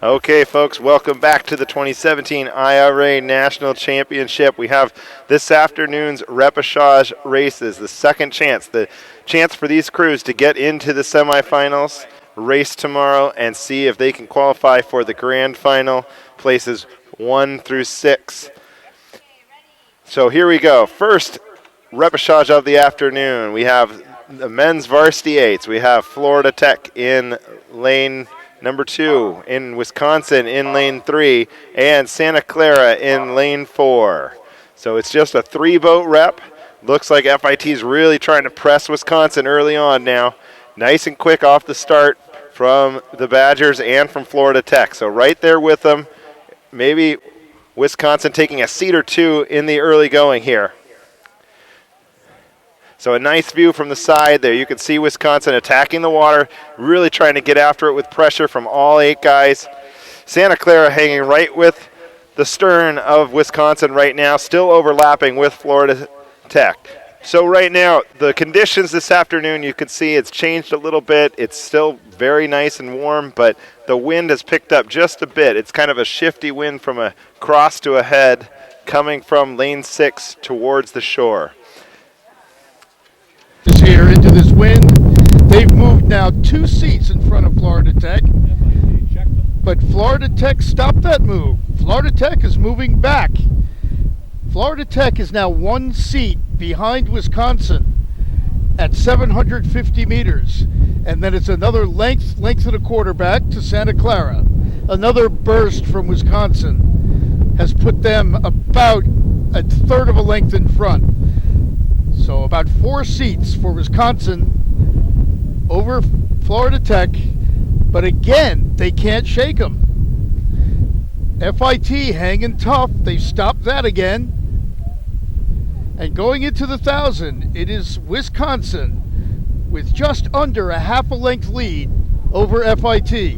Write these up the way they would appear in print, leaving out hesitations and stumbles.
Okay, folks, welcome back to the 2017 IRA National Championship. We have this afternoon's Repechage races, the second chance, the chance for these crews to get into the semifinals, race tomorrow, and see if they can qualify for the grand final, places 1 through 6. So here we go. First Repechage of the afternoon. We have the men's varsity 8s. We have Florida Tech in lane number 2, in Wisconsin in lane 3, and Santa Clara in lane 4. So it's just a 3-boat rep. Looks like FIT is really trying to press Wisconsin early on now. Nice and quick off the start from the Badgers and from Florida Tech. So right there with them. Maybe Wisconsin taking a seat or two in the early going here. So a nice view from the side there. You can see Wisconsin attacking the water, really trying to get after it with pressure from all 8 guys. Santa Clara hanging right with the stern of Wisconsin right now, still overlapping with Florida Tech. So right now, the conditions this afternoon, you can see it's changed a little bit. It's still very nice and warm, but the wind has picked up just a bit. It's kind of a shifty wind from a cross to a head coming from lane 6 towards the shore. Here into this wind. They've moved now 2 seats in front of Florida Tech, but Florida Tech stopped that move. Florida Tech is moving back. Florida Tech is now 1 seat behind Wisconsin at 750 meters, and then it's another length and a quarter back to Santa Clara. Another burst from Wisconsin has put them about a third of a length in front. So about 4 seats for Wisconsin over Florida Tech, but again, they can't shake them. FIT hanging tough. They've stopped that again. And going into the 1,000, it is Wisconsin with just under a half a length lead over FIT.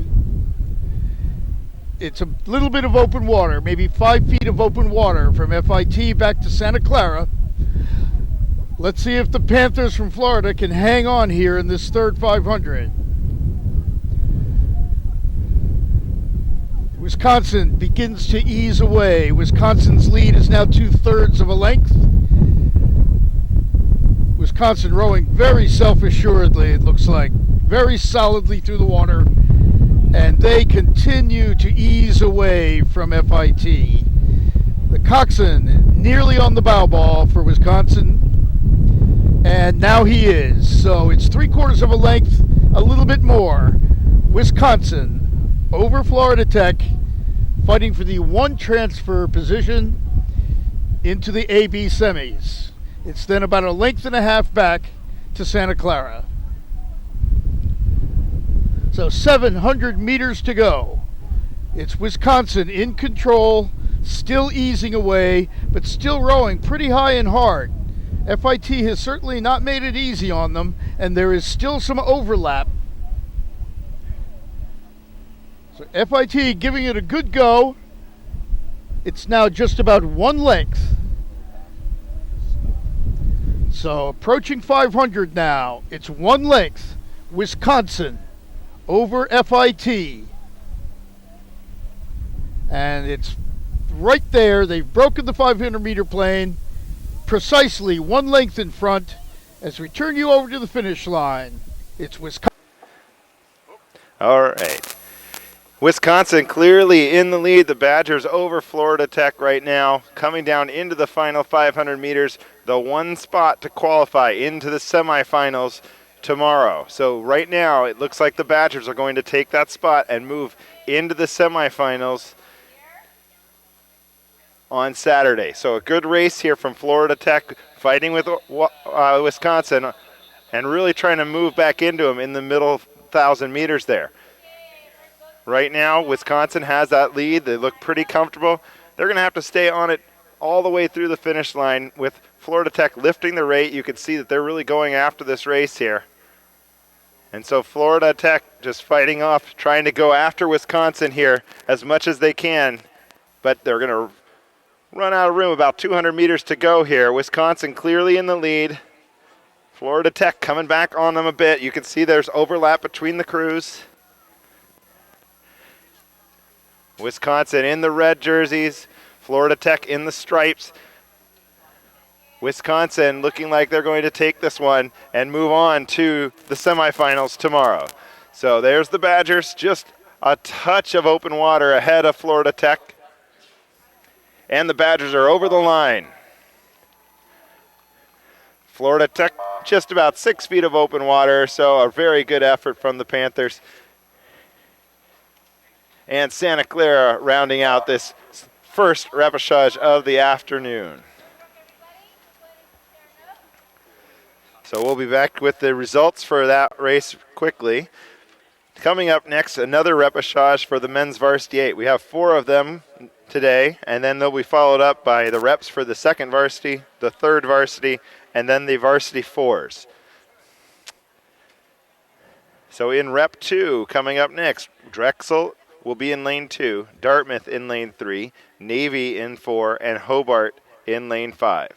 It's a little bit of open water, maybe 5 feet of open water from FIT back to Santa Clara. Let's see if the Panthers from Florida can hang on here in this third 500. Wisconsin begins to ease away. Wisconsin's lead is now 2/3 of a length. Wisconsin rowing very self-assuredly, it looks like, very solidly through the water, and they continue to ease away from FIT. The coxswain nearly on the bow ball for Wisconsin. And now he is. So it's 3/4 of a length, a little bit more. Wisconsin over Florida Tech, fighting for the 1 transfer position into the AB semis. It's then about a length and a half back to Santa Clara. So 700 meters to go. It's Wisconsin in control, still easing away, but still rowing pretty high and hard. FIT has certainly not made it easy on them, and there is still some overlap. So FIT giving it a good go. It's now just about 1 length. So approaching 500 now. It's 1 length. Wisconsin over FIT. And it's right there. They've broken the 500-meter plane. Precisely 1 length in front as we turn you over to the finish line. It's Wisconsin. All right. Wisconsin clearly in the lead. The Badgers over Florida Tech right now, coming down into the final 500 meters, the 1 spot to qualify into the semifinals tomorrow. So right now it looks like the Badgers are going to take that spot and move into the semifinals on Saturday. So a good race here from Florida Tech, fighting with Wisconsin and really trying to move back into them in the middle 1,000 meters there. Right now, Wisconsin has that lead. They look pretty comfortable. They're going to have to stay on it all the way through the finish line with Florida Tech lifting the rate. You can see that they're really going after this race here. And so Florida Tech just fighting off, trying to go after Wisconsin here as much as they can, but they're going to run out of room. About 200 meters to go here. Wisconsin clearly in the lead. Florida Tech coming back on them a bit. You can see there's overlap between the crews. Wisconsin in the red jerseys, Florida Tech in the stripes. Wisconsin looking like they're going to take this one and move on to the semifinals tomorrow. So there's the Badgers, just a touch of open water ahead of Florida Tech. And the Badgers are over the line. Florida Tech just about 6 feet of open water, so a very good effort from the Panthers. And Santa Clara rounding out this first repechage of the afternoon. So we'll be back with the results for that race quickly. Coming up next, another repechage for the men's varsity 8. We have 4 of them today, and then they'll be followed up by the reps for the second varsity, the third varsity, and then the varsity 4s. So in rep 2, coming up next, Drexel will be in lane 2, Dartmouth in lane 3, Navy in 4, and Hobart in lane 5.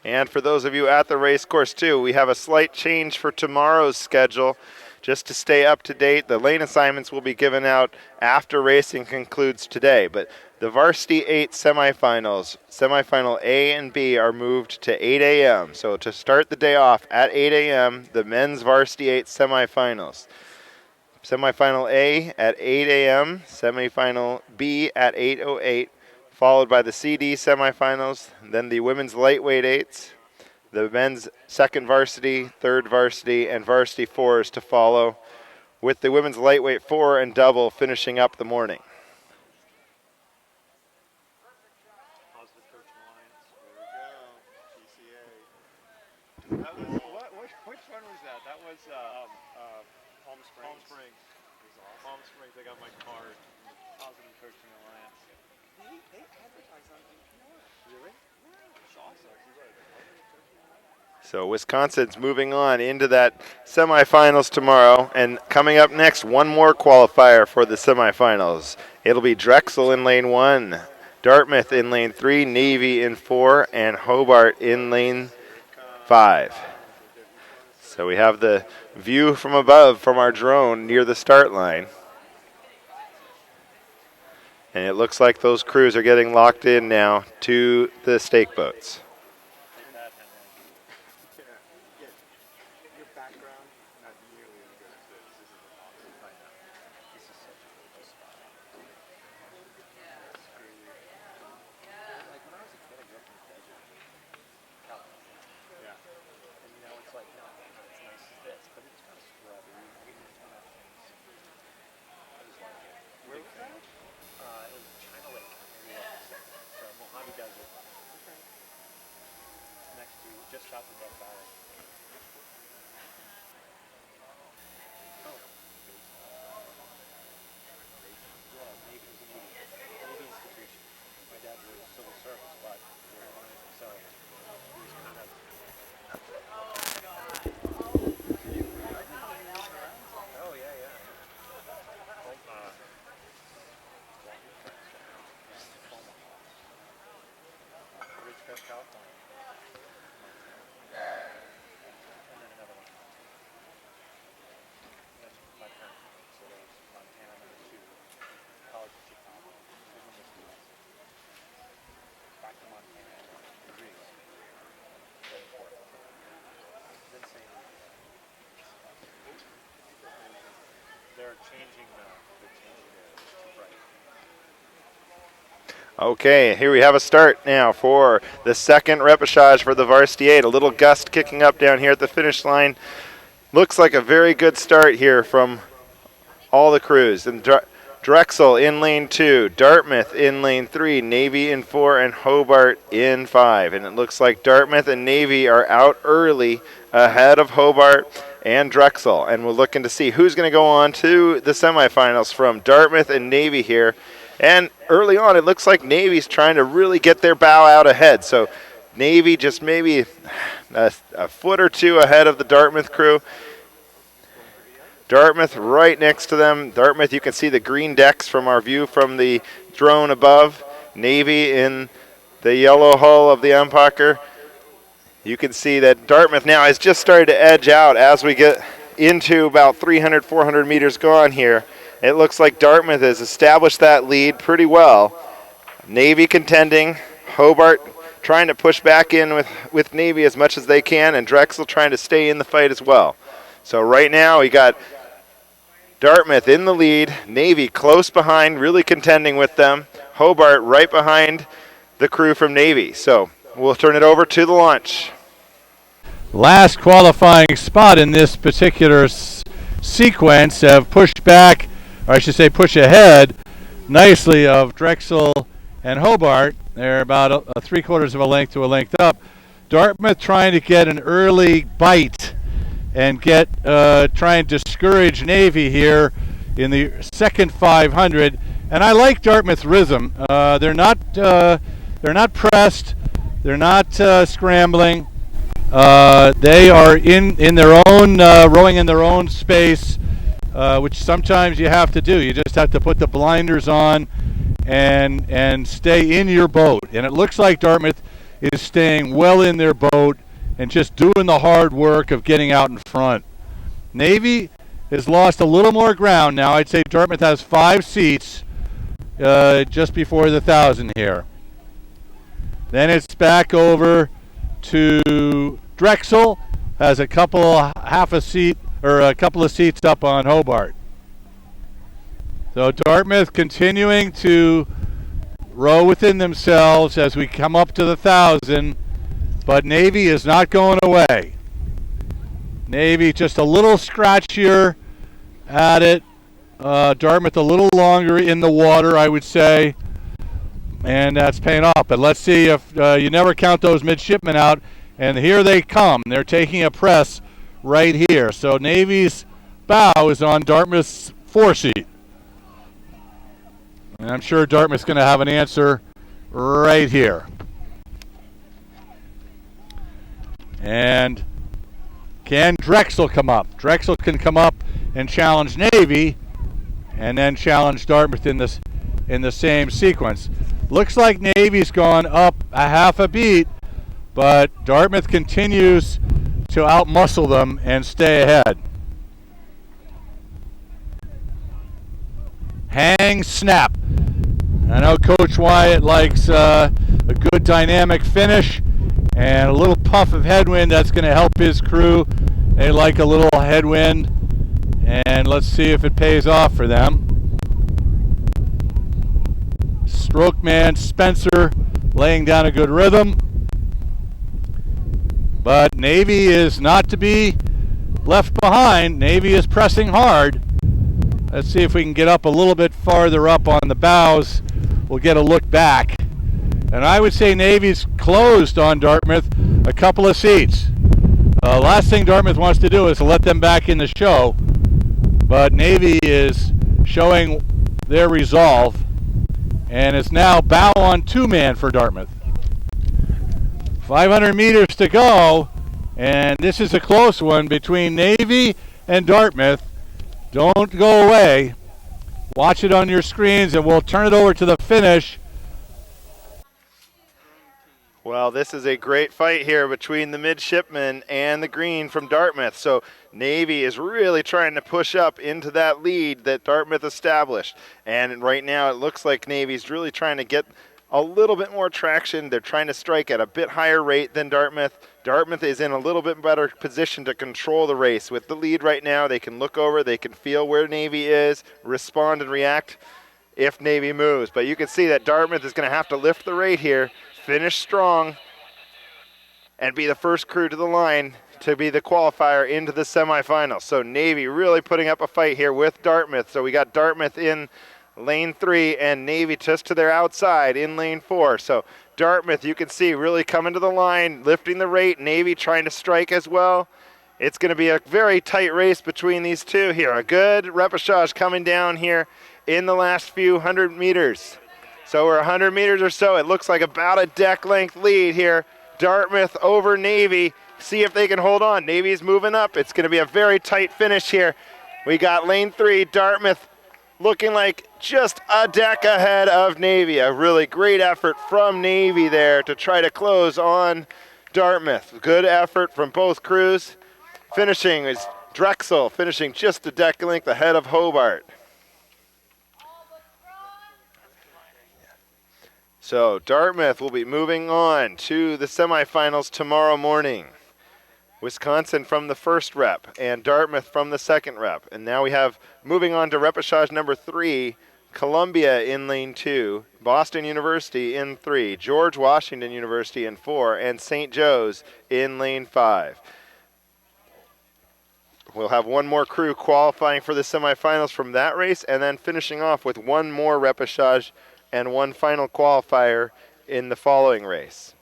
And for those of you at the race course too, we have a slight change for tomorrow's schedule. Just to stay up to date, the lane assignments will be given out after racing concludes today. But the Varsity 8 semifinals, semifinal A and B, are moved to 8 a.m. So to start the day off at 8 a.m., the men's Varsity 8 semifinals. Semifinal A at 8 a.m., semifinal B at 8:08, followed by the CD semifinals, then the women's lightweight 8s, the men's second varsity, third varsity, and varsity 4s to follow, with the women's lightweight 4 and double finishing up the morning. Which one was that? That was Palm Springs. Palm Springs. Awesome. Palm Springs. I got my card. Positive Coaching Alliance. They advertise on it. Really? Yeah. It's awesome. So Wisconsin's moving on into that semifinals tomorrow, and coming up next, one more qualifier for the semifinals. It'll be Drexel in lane 1, Dartmouth in lane 3, Navy in 4, and Hobart in lane 5. So we have the view from above from our drone near the start line. And it looks like those crews are getting locked in now to the stake boats. Okay, here we have a start now for the second repechage for the Varsity 8. A little gust kicking up down here at the finish line. Looks like a very good start here from all the crews. And Drexel in lane 2, Dartmouth in lane 3, Navy in 4, and Hobart in 5. And it looks like Dartmouth and Navy are out early ahead of Hobart and Drexel. And we're looking to see who's going to go on to the semifinals from Dartmouth and Navy here. And early on, it looks like Navy's trying to really get their bow out ahead. So Navy just maybe a foot or two ahead of the Dartmouth crew. Dartmouth right next to them. Dartmouth, you can see the green decks from our view from the drone above. Navy in the yellow hull of the Umpacher. You can see that Dartmouth now has just started to edge out as we get into about 300, 400 meters gone here. It looks like Dartmouth has established that lead pretty well. Navy contending, Hobart trying to push back in with Navy as much as they can, and Drexel trying to stay in the fight as well. So right now we got Dartmouth in the lead, Navy close behind, really contending with them. Hobart right behind the crew from Navy. So we'll turn it over to the launch. Last qualifying spot in this particular sequence have pushed back, or I should say push ahead nicely of Drexel and Hobart. They're about a 3/4 of a length to a length up. Dartmouth trying to get an early bite and try and discourage Navy here in the second 500. And I like Dartmouth's rhythm. They're not pressed. They're not scrambling. They are in their own rowing in their own space, which sometimes you have to do. You just have to put the blinders on and stay in your boat. And it looks like Dartmouth is staying well in their boat and just doing the hard work of getting out in front. Navy has lost a little more ground now. I'd say Dartmouth has 5 seats just before the 1,000 here. Then it's back over to Drexel, has a couple of seats up on Hobart. So Dartmouth continuing to row within themselves as we come up to the 1,000, but Navy is not going away. Navy just a little scratchier at it. Dartmouth a little longer in the water, I would say, and that's paying off. But let's see if you never count those midshipmen out, and here they come. They're taking a press right here. So Navy's bow is on Dartmouth's 4-seat. And I'm sure Dartmouth's going to have an answer right here. And can Drexel come up? Drexel can come up and challenge Navy, and then challenge Dartmouth in the same sequence. Looks like Navy's gone up a half a beat, but Dartmouth continues to outmuscle them and stay ahead. Hang snap. I know Coach Wyatt likes a good dynamic finish and a little puff of headwind. That's going to help his crew. They like a little headwind, and let's see if it pays off for them. Stroke man Spencer laying down a good rhythm. But Navy is not to be left behind. Navy is pressing hard. Let's see if we can get up a little bit farther up on the bows. We'll get a look back. And I would say Navy's closed on Dartmouth a couple of seats. Last thing Dartmouth wants to do is to let them back in the show. But Navy is showing their resolve. And it's now bow on 2-man for Dartmouth. 500 meters to go. And this is a close one between Navy and Dartmouth. Don't go away. Watch it on your screens, and we'll turn it over to the finish. Well, this is a great fight here between the midshipmen and the green from Dartmouth. So Navy is really trying to push up into that lead that Dartmouth established. And right now it looks like Navy's really trying to get a little bit more traction. They're trying to strike at a bit higher rate than Dartmouth. Dartmouth is in a little bit better position to control the race. With the lead right now, they can look over, they can feel where Navy is, respond and react if Navy moves. But you can see that Dartmouth is going to have to lift the rate here, finish strong, and be the first crew to the line to be the qualifier into the semifinals. So Navy really putting up a fight here with Dartmouth. So we got Dartmouth in lane 3 and Navy just to their outside in lane 4. So Dartmouth, you can see, really coming to the line, lifting the rate. Navy trying to strike as well. It's going to be a very tight race between these two here. A good repechage coming down here in the last few hundred meters. So we're 100 meters or so. It looks like about a deck length lead here. Dartmouth over Navy. See if they can hold on. Navy's moving up. It's going to be a very tight finish here. We got lane 3, Dartmouth looking like just a deck ahead of Navy. A really great effort from Navy there to try to close on Dartmouth. Good effort from both crews. Finishing is Drexel, finishing just a deck length ahead of Hobart. So Dartmouth will be moving on to the semifinals tomorrow morning. Wisconsin from the first rep and Dartmouth from the second rep. And now we have, moving on to repechage number 3, Columbia in lane 2, Boston University in 3, George Washington University in 4, and St. Joe's in lane 5. We'll have one more crew qualifying for the semifinals from that race, and then finishing off with one more repechage and one final qualifier in the following race.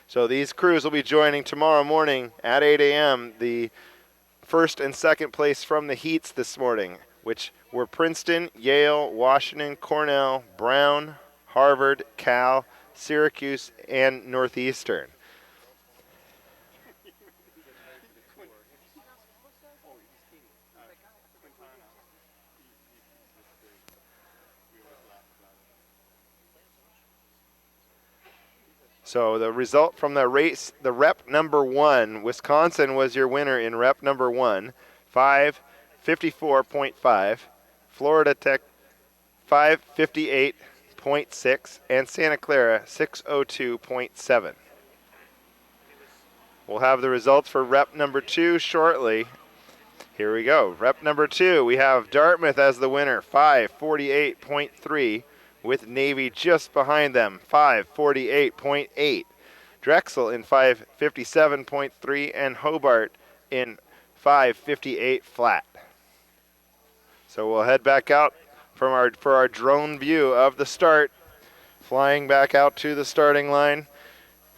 So these crews will be joining tomorrow morning at 8 a.m. the first and second place from the heats this morning, which were Princeton, Yale, Washington, Cornell, Brown, Harvard, Cal, Syracuse, and Northeastern. So the result from the race, the rep number 1, Wisconsin was your winner in rep number 1, 5:54.5, Florida Tech 5:58.6, and Santa Clara 6:02.7. We'll have the results for rep number 2 shortly. Here we go. Rep number 2, we have Dartmouth as the winner, 5:48.3. with Navy just behind them, 5:48.8. Drexel in 5:57.3, and Hobart in 5:58 flat. So we'll head back out for our drone view of the start, flying back out to the starting line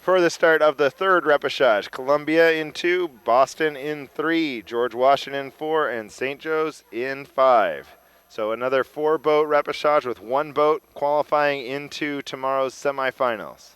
for the start of the third repechage. Columbia in 2, Boston in 3, George Washington in 4, and St. Joe's in 5. So another 4-boat repechage with 1 boat qualifying into tomorrow's semifinals.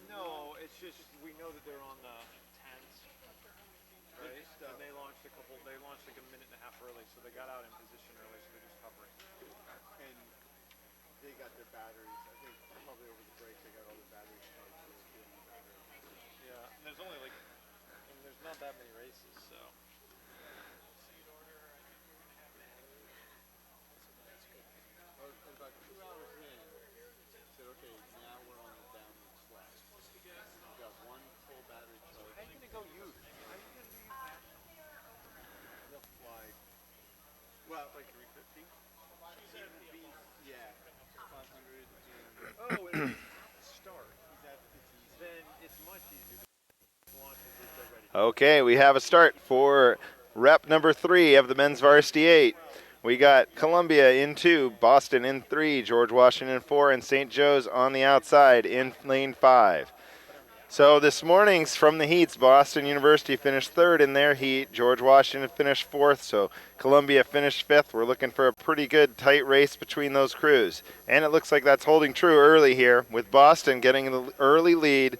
No, it's just we know that they're on the 10s, right? And they launched like a minute and a half early, so they got out in position early, so they're just hovering. And they got their batteries. I think probably over the break they got all the batteries charged. Yeah, and there's only there's not that many races, so. About 2 hours in, said, okay, now we're on the downward slide. We've got 1 full battery charge. How are you going to go youth? How are you going to do youth national? They'll fly. Well, like 350? Yeah. 500 and... Oh, and it's at the start. It's easy. Then it's much easier to launch as if they're ready. Okay, we have a start for rep number 3 of the men's varsity 8. We got Columbia in 2, Boston in 3, George Washington in 4, and St. Joe's on the outside in lane 5. So this morning's from the heats, Boston University finished 3rd in their heat. George Washington finished 4th, so Columbia finished 5th. We're looking for a pretty good tight race between those crews. And it looks like that's holding true early here, with Boston getting the early lead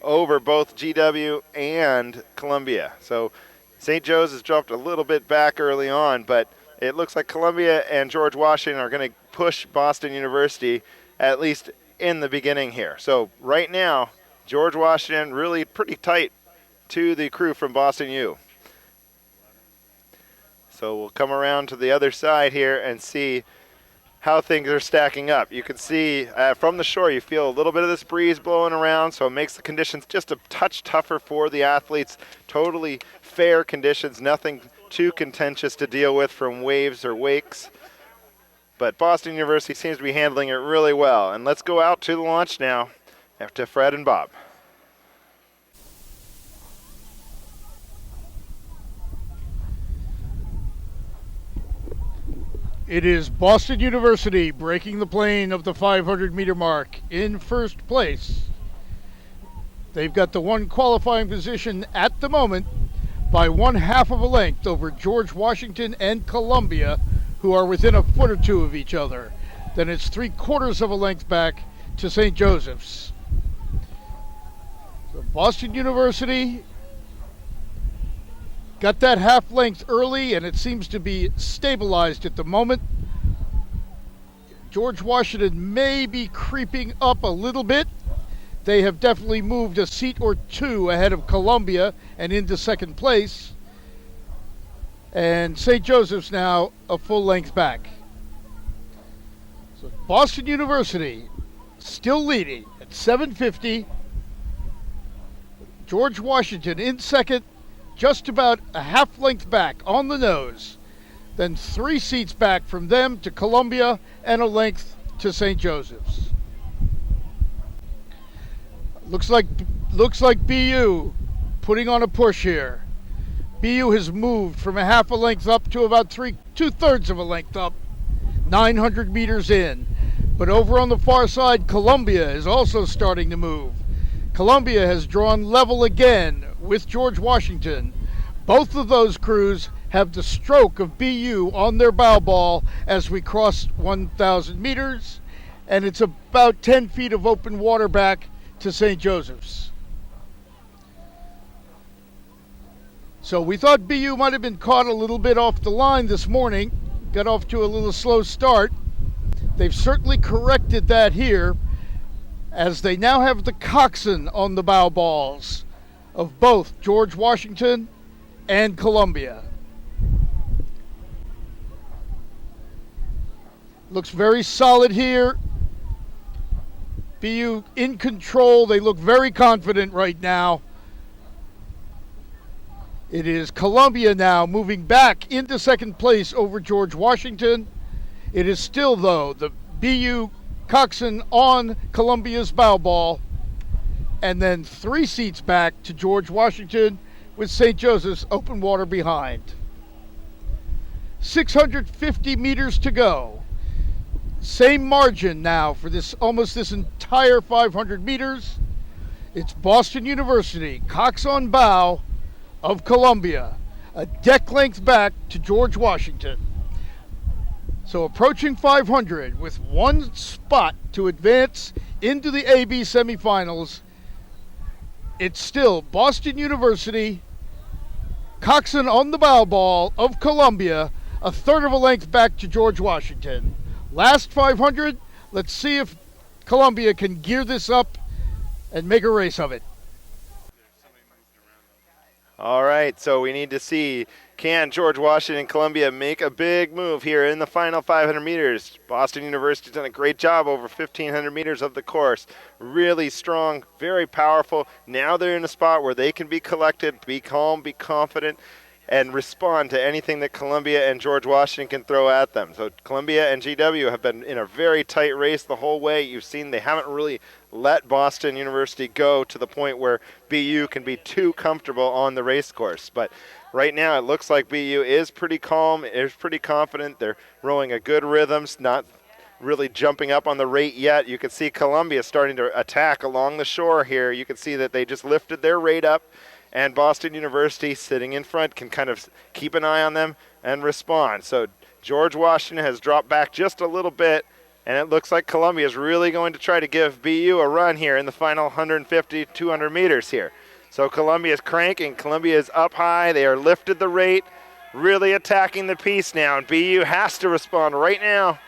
over both GW and Columbia. So St. Joe's has dropped a little bit back early on, but it looks like Columbia and George Washington are going to push Boston University, at least in the beginning here. So right now, George Washington really pretty tight to the crew from Boston U. So we'll come around to the other side here and see how things are stacking up. You can see from the shore, you feel a little bit of this breeze blowing around, so it makes the conditions just a touch tougher for the athletes. Totally fair conditions, nothing too contentious to deal with from waves or wakes. But Boston University seems to be handling it really well. And let's go out to the launch now to Fred and Bob. It is Boston University breaking the plane of the 500-meter mark in first place. They've got the one qualifying position at the moment by 1/2 of a length over George Washington and Columbia, who are within a foot or two of each other. Then it's 3/4 of a length back to St. Joseph's. So Boston University got that half length early, and it seems to be stabilized at the moment. George Washington may be creeping up a little bit. They have definitely moved a seat or two ahead of Columbia and into second place. And St. Joseph's now a full length back. So Boston University still leading at 7:50. George Washington in second, just about a half length back on the nose. Then 3 seats back from them to Columbia and a length to St. Joseph's. Looks like BU putting on a push here. BU has moved from a half a length up to about 2/3 of a length up, 900 meters in. But over on the far side, Columbia is also starting to move. Columbia has drawn level again with George Washington. Both of those crews have the stroke of BU on their bow ball as we cross 1,000 meters, and it's about 10 feet of open water back to St. Joseph's. So we thought BU might have been caught a little bit off the line this morning, got off to a little slow start. They've certainly corrected that here, as they now have the coxswain on the bow balls of both George Washington and Columbia. Looks very solid here. BU in control. They look very confident right now. It is Columbia now moving back into second place over George Washington. It is still, though, the BU coxswain on Columbia's bow ball, and then 3 seats back to George Washington with St. Joseph's open water behind. 650 meters to go. Same margin now for this entire 500 meters. It's Boston University, cox on bow of Columbia, a deck length back to George Washington. So approaching 500 with 1 spot to advance into the AB semifinals. It's still Boston University, coxswain on the bow ball of Columbia, 1/3 of a length back to George Washington. Last 500, let's see if Columbia can gear this up and make a race of it. All right, so we need to see, can George Washington and Columbia make a big move here in the final 500 meters? Boston University's done a great job over 1,500 meters of the course. Really strong, very powerful. Now they're in a spot where they can be collected, be calm, be confident, and respond to anything that Columbia and George Washington can throw at them. So Columbia and GW have been in a very tight race the whole way. You've seen they haven't really let Boston University go to the point where BU can be too comfortable on the race course. But right now it looks like BU is pretty calm, is pretty confident. They're rowing a good rhythm, not really jumping up on the rate yet. You can see Columbia starting to attack along the shore here. You can see that they just lifted their rate up, and Boston University sitting in front can kind of keep an eye on them and respond. So George Washington has dropped back just a little bit, and it looks like Columbia is really going to try to give BU a run here in the final 150, 200 meters here. So Columbia is cranking. Columbia is up high. They are lifted the rate, really attacking the piece now. And BU has to respond right now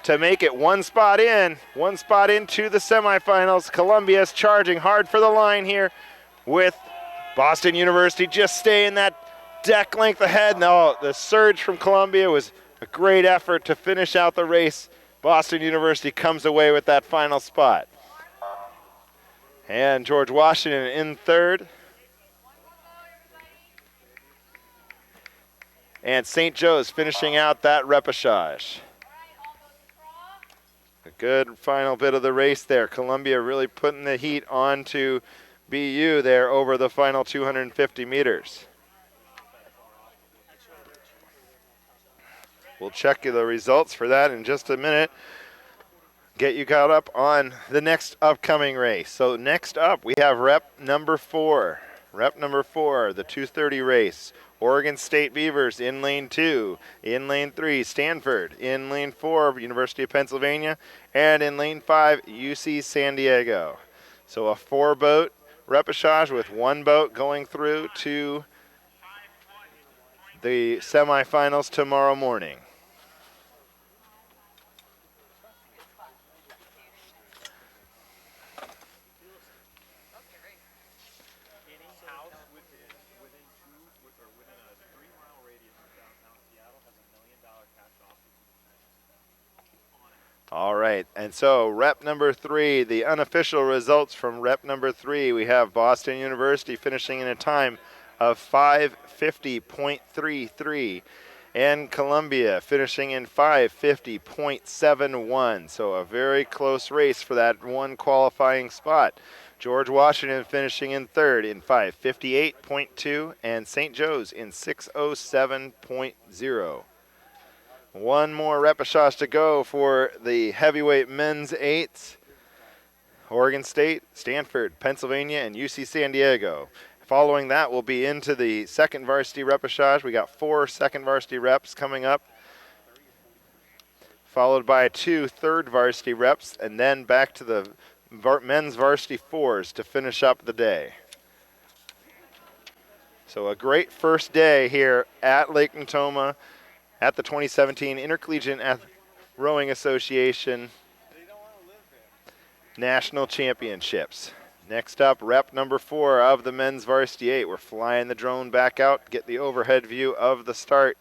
to make it one spot into the semifinals. Columbia is charging hard for the line here with Boston University just staying that deck length ahead. No, the surge from Columbia was a great effort to finish out the race. Boston University comes away with that final spot. And George Washington in third. And St. Joe's finishing out that repechage. A good final bit of the race there. Columbia really putting the heat onto BU there over the final 250 meters. We'll check the results for that in just a minute. Get you caught up on the next upcoming race. So next up we have rep number 4. Rep number 4, the 230 race. Oregon State Beavers in lane 2. In lane 3, Stanford. In lane 4, University of Pennsylvania. And in lane 5, UC San Diego. So a 4-boat repechage with 1 boat going through to the semifinals tomorrow morning. All right, and so rep number 3, the unofficial results from rep number 3, we have Boston University finishing in a time of 5:50.33, and Columbia finishing in 5:50.71. So a very close race for that one qualifying spot. George Washington finishing in third in 5:58.2, and St. Joe's in 6:07.0. One more repechage to go for the heavyweight men's 8s. Oregon State, Stanford, Pennsylvania, and UC San Diego. Following that, we'll be into the second varsity repechage. We got 4 second varsity reps coming up, followed by 2 third varsity reps, and then back to the men's varsity 4s to finish up the day. So a great first day here at Lake Natoma at the 2017 Intercollegiate Rowing Association National Championships. Next up, rep number 4 of the men's varsity 8. We're flying the drone back out, get the overhead view of the start.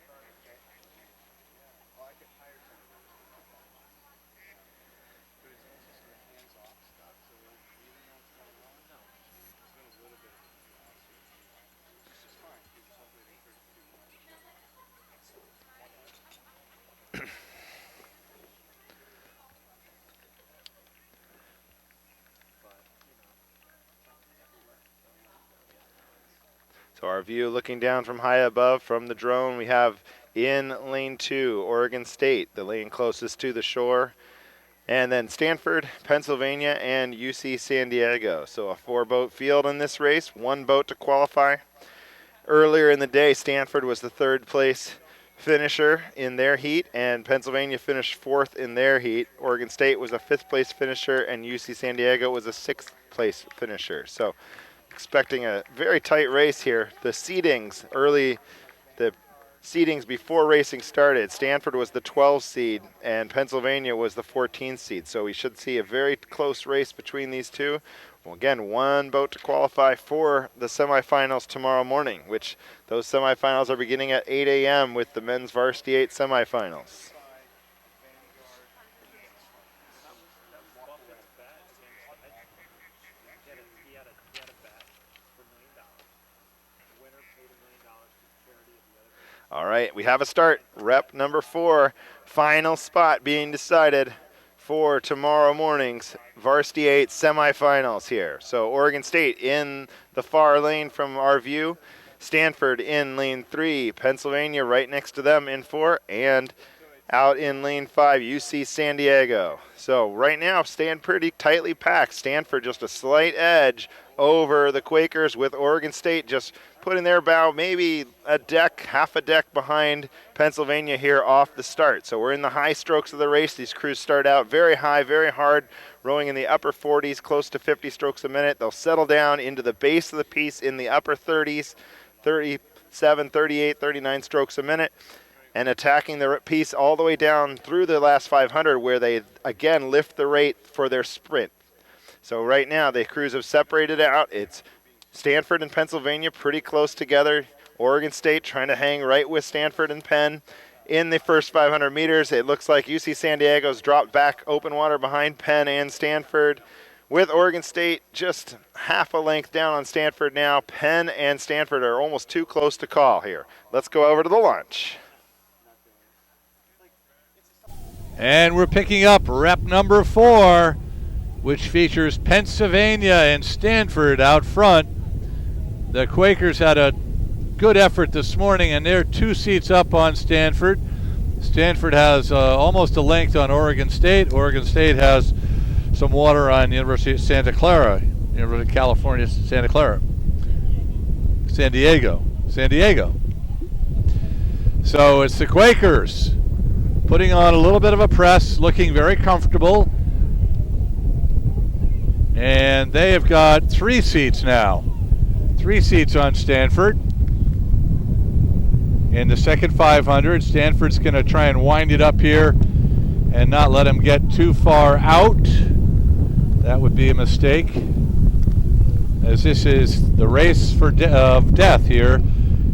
So our view looking down from high above from the drone, we have in lane 2, Oregon State, the lane closest to the shore. And then Stanford, Pennsylvania, and UC San Diego. So a 4-boat field in this race, 1 boat to qualify. Earlier in the day, Stanford was the 3rd place finisher in their heat, and Pennsylvania finished 4th in their heat. Oregon State was a 5th place finisher, and UC San Diego was a 6th place finisher. So expecting a very tight race here. The seedings before racing started, Stanford was the 12th seed and Pennsylvania was the 14th seed. So we should see a very close race between these two. Well, again, 1 boat to qualify for the semifinals tomorrow morning, which those semifinals are beginning at 8 a.m. with the men's varsity 8 semifinals. All right, we have a start. Rep number 4, final spot being decided for tomorrow morning's Varsity 8 semifinals here. So Oregon State in the far lane from our view, Stanford in lane 3, Pennsylvania right next to them in 4, and out in lane 5, UC San Diego. So right now, staying pretty tightly packed. Stanford just a slight edge over the Quakers, with Oregon State just putting their bow maybe a deck, half a deck behind Pennsylvania here off the start. So we're in the high strokes of the race. These crews start out very high, very hard, rowing in the upper 40s, close to 50 strokes a minute. They'll settle down into the base of the piece in the upper 30s, 37, 38, 39 strokes a minute, and attacking the piece all the way down through the last 500, where they again lift the rate for their sprint. So right now the crews have separated out. It's Stanford and Pennsylvania pretty close together. Oregon State trying to hang right with Stanford and Penn in the first 500 meters. It looks like UC San Diego's dropped back open water behind Penn and Stanford, with Oregon State just half a length down on Stanford now. Penn and Stanford are almost too close to call here. Let's go over to the launch. And we're picking up rep number 4, which features Pennsylvania and Stanford out front. The Quakers had a good effort this morning, and they're 2 seats up on Stanford. Stanford has almost a length on Oregon State. Oregon State has some water on the University of Santa Clara, University of California, Santa Clara. San Diego. So it's the Quakers putting on a little bit of a press, looking very comfortable. And they have got 3 seats now. 3 seats on Stanford. In the second 500, Stanford's going to try and wind it up here and not let them get too far out. That would be a mistake, as this is the race for of death here.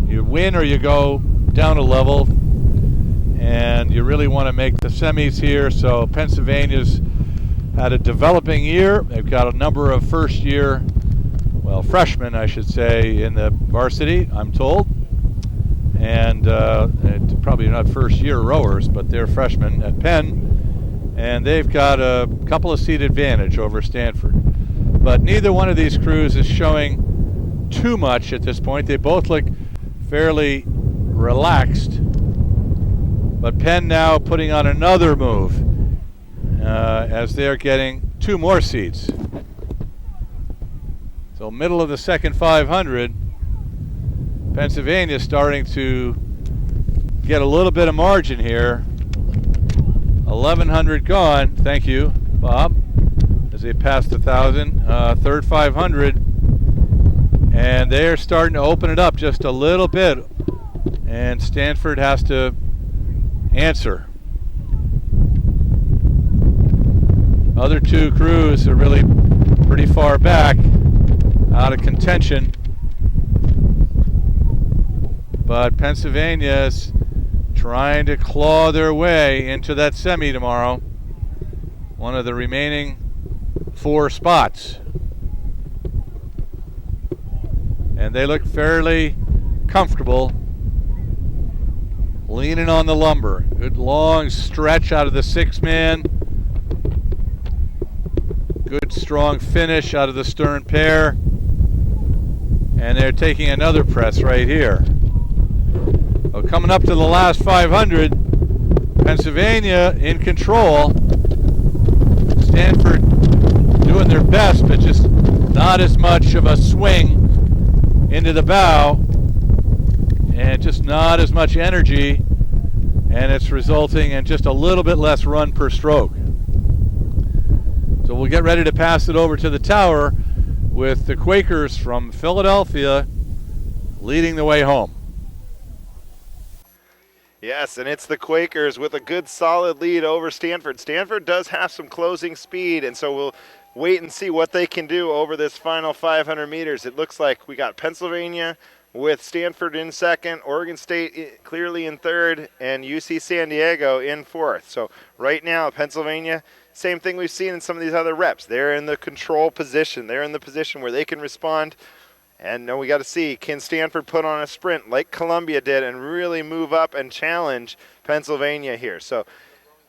You win or you go down a level, and you really want to make the semis here. So Pennsylvania's had a developing year. They've got a number of first-year, well, freshmen, I should say, in the varsity, I'm told. And probably not first-year rowers, but they're freshmen at Penn. And they've got a couple of seat advantage over Stanford. But neither one of these crews is showing too much at this point. They both look fairly relaxed. But Penn now putting on another move as they're getting 2 more seats. So middle of the second 500, Pennsylvania starting to get a little bit of margin here. 1,100 gone. Thank you, Bob, as they pass the 1,000. Third 500, and they're starting to open it up just a little bit, and Stanford has to answer. Other 2 crews are really pretty far back, out of contention. But Pennsylvania's trying to claw their way into that semi tomorrow. One of the remaining 4 spots. And they look fairly comfortable, leaning on the lumber. Good long stretch out of the 6-man. Good strong finish out of the stern pair. And they're taking another press right here. Well, coming up to the last 500, Pennsylvania in control. Stanford doing their best, but just not as much of a swing into the bow, and just not as much energy, and it's resulting in just a little bit less run per stroke. So we'll get ready to pass it over to the tower with the Quakers from Philadelphia leading the way home. Yes, and it's the Quakers with a good solid lead over Stanford. Stanford does have some closing speed, and so we'll wait and see what they can do over this final 500 meters. It looks like we got Pennsylvania with Stanford in second, Oregon State clearly in third, and UC San Diego in fourth. So right now, Pennsylvania, same thing we've seen in some of these other reps. They're in the control position. They're in the position where they can respond. And now we got to see, can Stanford put on a sprint like Columbia did and really move up and challenge Pennsylvania here? So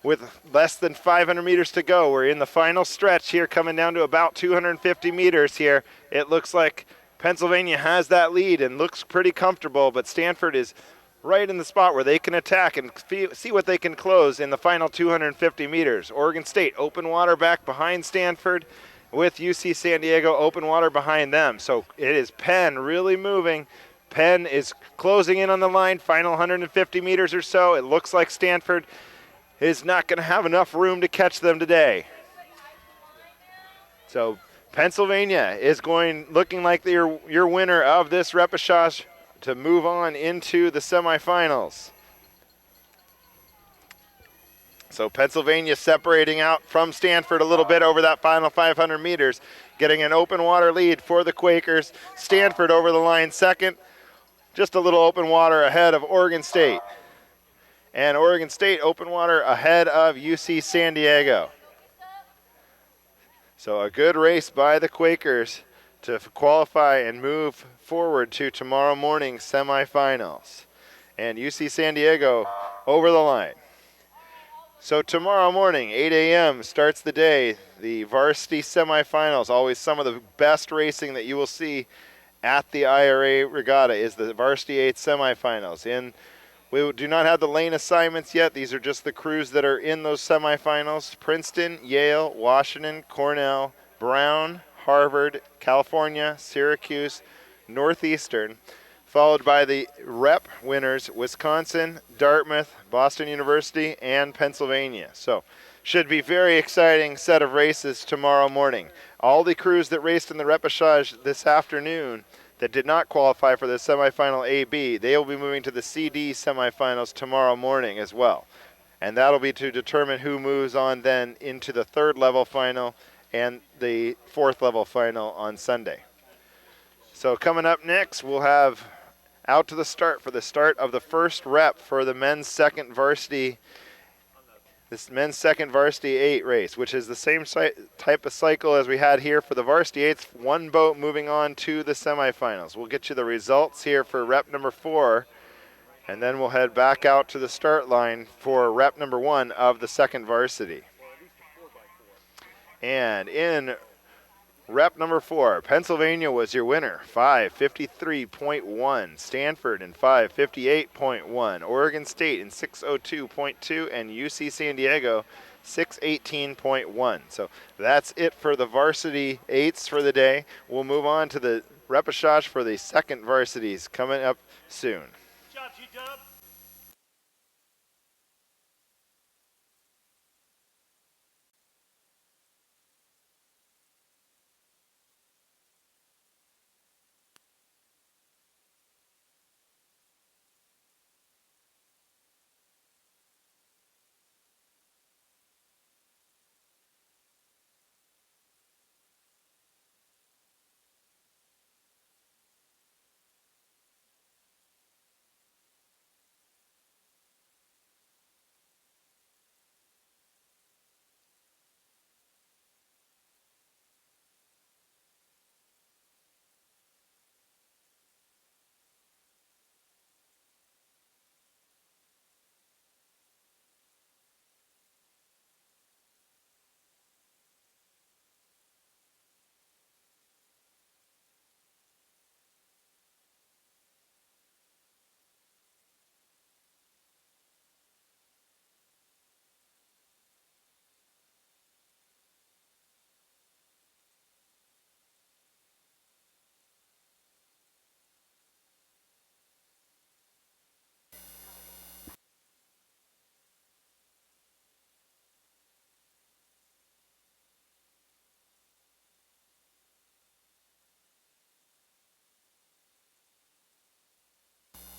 with less than 500 meters to go, we're in the final stretch here, coming down to about 250 meters here. It looks like Pennsylvania has that lead and looks pretty comfortable, but Stanford is right in the spot where they can attack and see what they can close in the final 250 meters. Oregon State, open water back behind Stanford, with UC San Diego open water behind them. So it is Penn really moving. Penn is closing in on the line, final 150 meters or so. It looks like Stanford is not going to have enough room to catch them today. So Pennsylvania is looking like your winner of this repechage to move on into the semifinals. So Pennsylvania separating out from Stanford a little bit over that final 500 meters, getting an open water lead for the Quakers. Stanford over the line second, just a little open water ahead of Oregon State. And Oregon State open water ahead of UC San Diego. So a good race by the Quakers to qualify and move forward to tomorrow morning's semifinals. And UC San Diego over the line. So tomorrow morning, 8 a.m. starts the day, the varsity semifinals. Always some of the best racing that you will see at the IRA Regatta is the varsity 8 semifinals. And we do not have the lane assignments yet. These are just the crews that are in those semifinals. Princeton, Yale, Washington, Cornell, Brown, Harvard, California, Syracuse, Northeastern, followed by the rep winners, Wisconsin, Dartmouth, Boston University, and Pennsylvania. So should be very exciting set of races tomorrow morning. All the crews that raced in the repechage this afternoon that did not qualify for the semifinal AB, they will be moving to the CD semifinals tomorrow morning as well. And that'll be to determine who moves on then into the third level final and the fourth level final on Sunday. So coming up next, we'll have out to the start for the start of the first rep for the men's second varsity 8 race, which is the same type of cycle as we had here for the varsity 8s. One boat moving on to the semifinals. We'll get you the results here for rep number 4, and then we'll head back out to the start line for rep number 1 of the second varsity. And in rep number 4, Pennsylvania was your winner, 5:53.1. Stanford in 5:58.1. Oregon State in 6:02.2. And UC San Diego 6:18.1. So that's it for the varsity 8s for the day. We'll move on to the repechage for the second varsities coming up soon. Good job, G-Dub.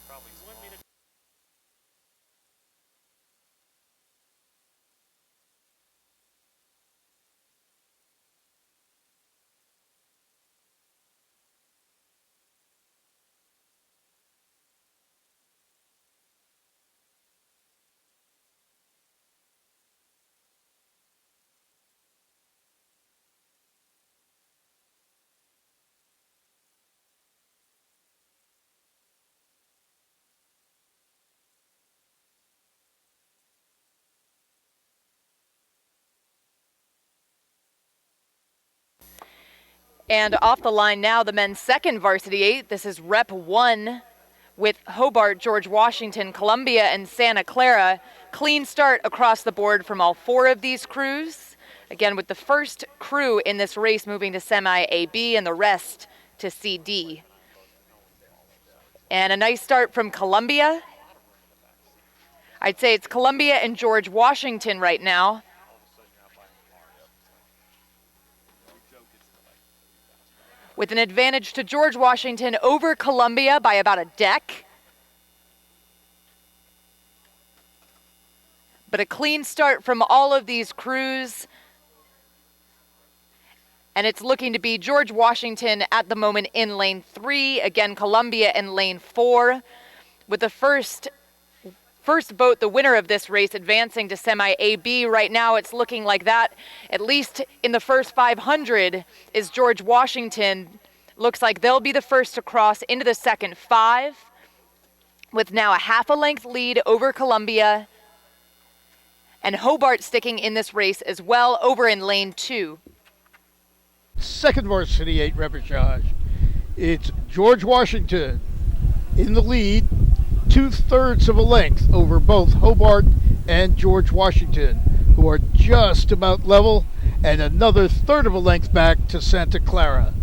Probably. You want me to And off the line now, the men's second varsity 8. This is Rep 1 with Hobart, George Washington, Columbia, and Santa Clara. Clean start across the board from all 4 of these crews. Again, with the first crew in this race moving to semi-AB and the rest to CD. And a nice start from Columbia. I'd say it's Columbia and George Washington right now. With an advantage to George Washington over Columbia by about a deck. But a clean start from all of these crews. And it's looking to be George Washington at the moment in lane 3. Again, Columbia in lane 4. With the first boat, the winner of this race, advancing to semi-AB. Right now, it's looking like that. At least in the first 500 is George Washington. Looks like they'll be the first to cross into the second 5, with now a half a length lead over Columbia. And Hobart sticking in this race as well, over in lane 2. Second varsity 8 repechage. It's George Washington in the lead, 2/3 of a length over both Hobart and George Washington, who are just about level, and another 1/3 of a length back to Santa Clara.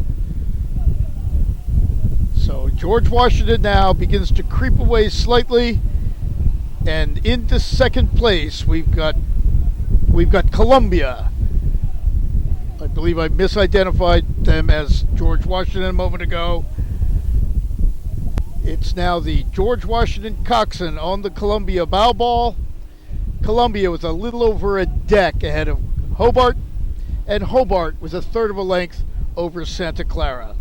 So George Washington now begins to creep away slightly, and into second place we've got Columbia. I believe I misidentified them as George Washington a moment ago. It's now the George Washington coxswain on the Columbia bow ball. Columbia was a little over a deck ahead of Hobart, and Hobart was 1/3 of a length over Santa Clara.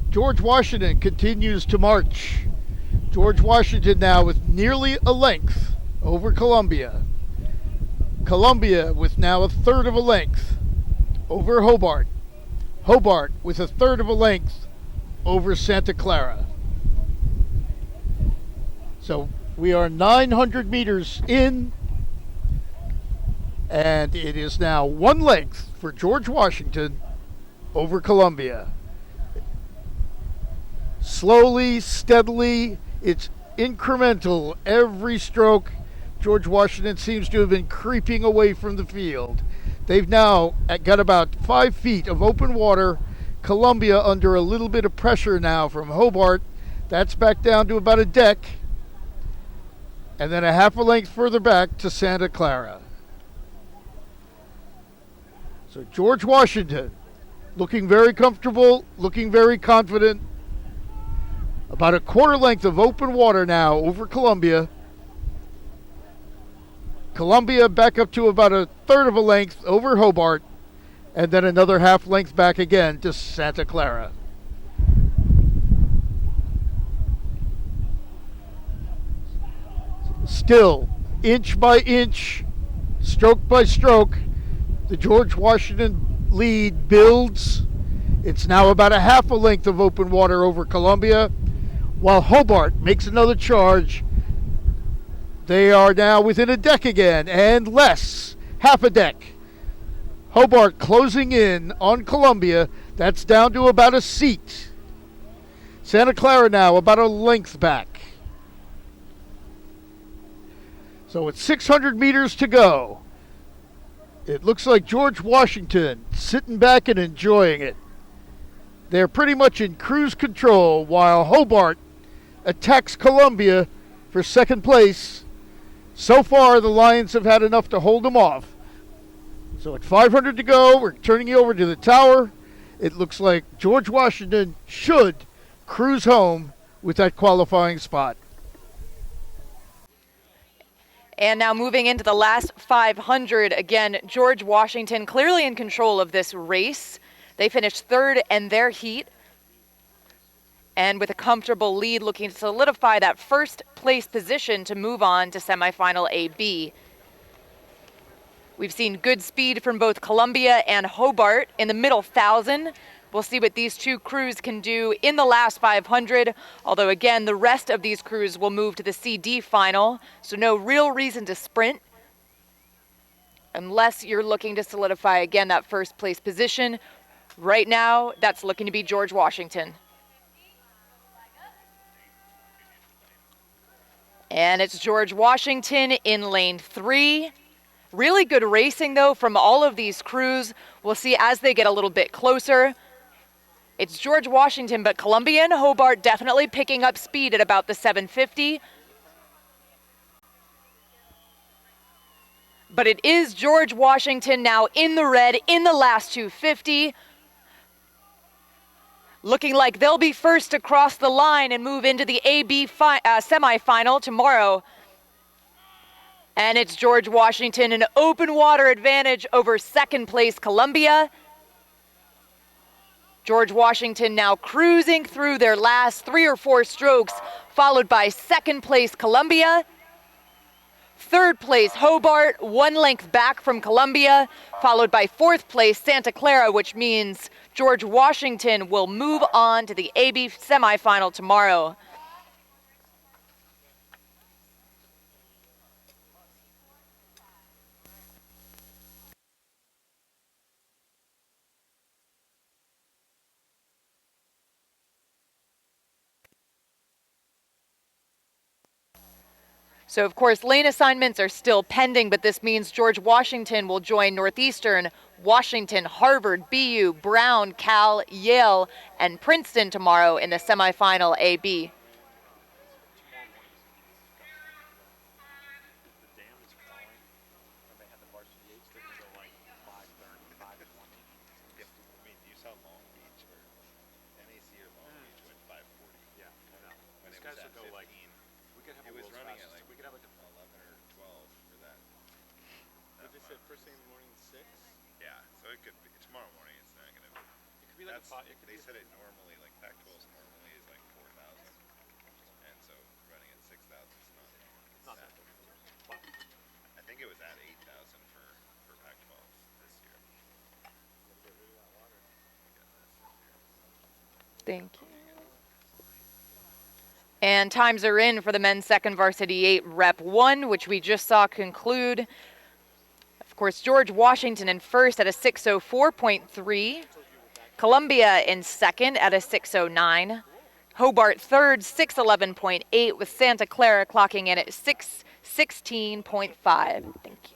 George Washington continues to march. George Washington now with nearly a length over Columbia. Columbia with now 1/3 of a length over Hobart. Hobart with 1/3 of a length over Santa Clara. So we are 900 meters in, and it is now 1 length for George Washington over Columbia. Slowly, steadily, it's incremental every stroke. George Washington seems to have been creeping away from the field. They've now got about 5 feet of open water. Columbia under a little bit of pressure now from Hobart. That's back down to about a deck. And then a half a length further back to Santa Clara. So George Washington looking very comfortable, looking very confident. About a 1/4 length of open water now over Columbia. Columbia back up to about 1/3 of a length over Hobart, and then another half length back again to Santa Clara. Still, inch by inch, stroke by stroke, the George Washington lead builds. It's now about a half a length of open water over Columbia, while Hobart makes another charge. They are now within a deck again, and less, half a deck. Hobart closing in on Columbia. That's down to about a seat. Santa Clara now about a length back. So it's 600 meters to go. It looks like George Washington sitting back and enjoying it. They're pretty much in cruise control while Hobart attacks Columbia for second place. So far, the Lions have had enough to hold them off. So at 500 to go, we're turning you over to the tower. It looks like George Washington should cruise home with that qualifying spot. And now moving into the last 500, again, George Washington clearly in control of this race. They finished 3rd in their heat, and with a comfortable lead, looking to solidify that first place position to move on to semifinal AB. We've seen good speed from both Columbia and Hobart in the middle 1,000. We'll see what these two crews can do in the last 500, although again, the rest of these crews will move to the CD final, so no real reason to sprint unless you're looking to solidify again that first place position. Right now, that's looking to be George Washington. And it's George Washington in lane 3. Really good racing, though, from all of these crews. We'll see as they get a little bit closer. It's George Washington, but Columbia and Hobart definitely picking up speed at about the 750. But it is George Washington now in the red in the last 250. Looking like they'll be first to cross the line and move into the AB semifinal tomorrow. And it's George Washington, an open water advantage over second place Columbia. George Washington now cruising through their last 3 or 4 strokes, followed by second place Columbia. Third place Hobart, 1 length back from Columbia, followed by fourth place Santa Clara, which means George Washington will move on to the AB semifinal tomorrow. So, of course, lane assignments are still pending, but this means George Washington will join Northeastern, Washington, Harvard, BU, Brown, Cal, Yale, and Princeton tomorrow in the semifinal AB. The dam is flowing, and they had the varsity eights that can go like 5:30, 5:20. I mean, you saw Long Beach or NAC or Long Beach went 540. Yeah, I know. When These it was guys at will go like, 15. we could have It a was world's running at fastest. like We could have like a, 11 or 12 for that. what they said first thing in the morning, 6. Yeah, so it could be tomorrow morning. It's not gonna be. It could be like That's, it could they be said it normally, like Pac-12's normally is like 4,000, and so running at 6,000 is not not that that. big. But I think it was at 8,000 for Pac-12 this year. Thank you. And times are in for the men's second varsity 8 rep 1, which we just saw conclude. Of course, George Washington in first at a 6:04.3. Columbia in second at a 6:09. Hobart third, 6:11.8, with Santa Clara clocking in at 6:16.5. Thank you.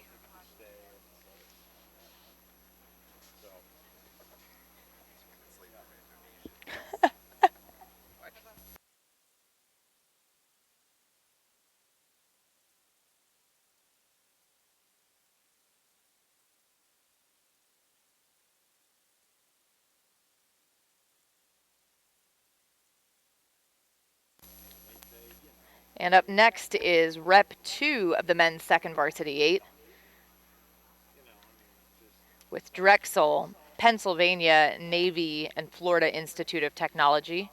And up next is Rep 2 of the men's second varsity 8 with Drexel, Pennsylvania, Navy, and Florida Institute of Technology.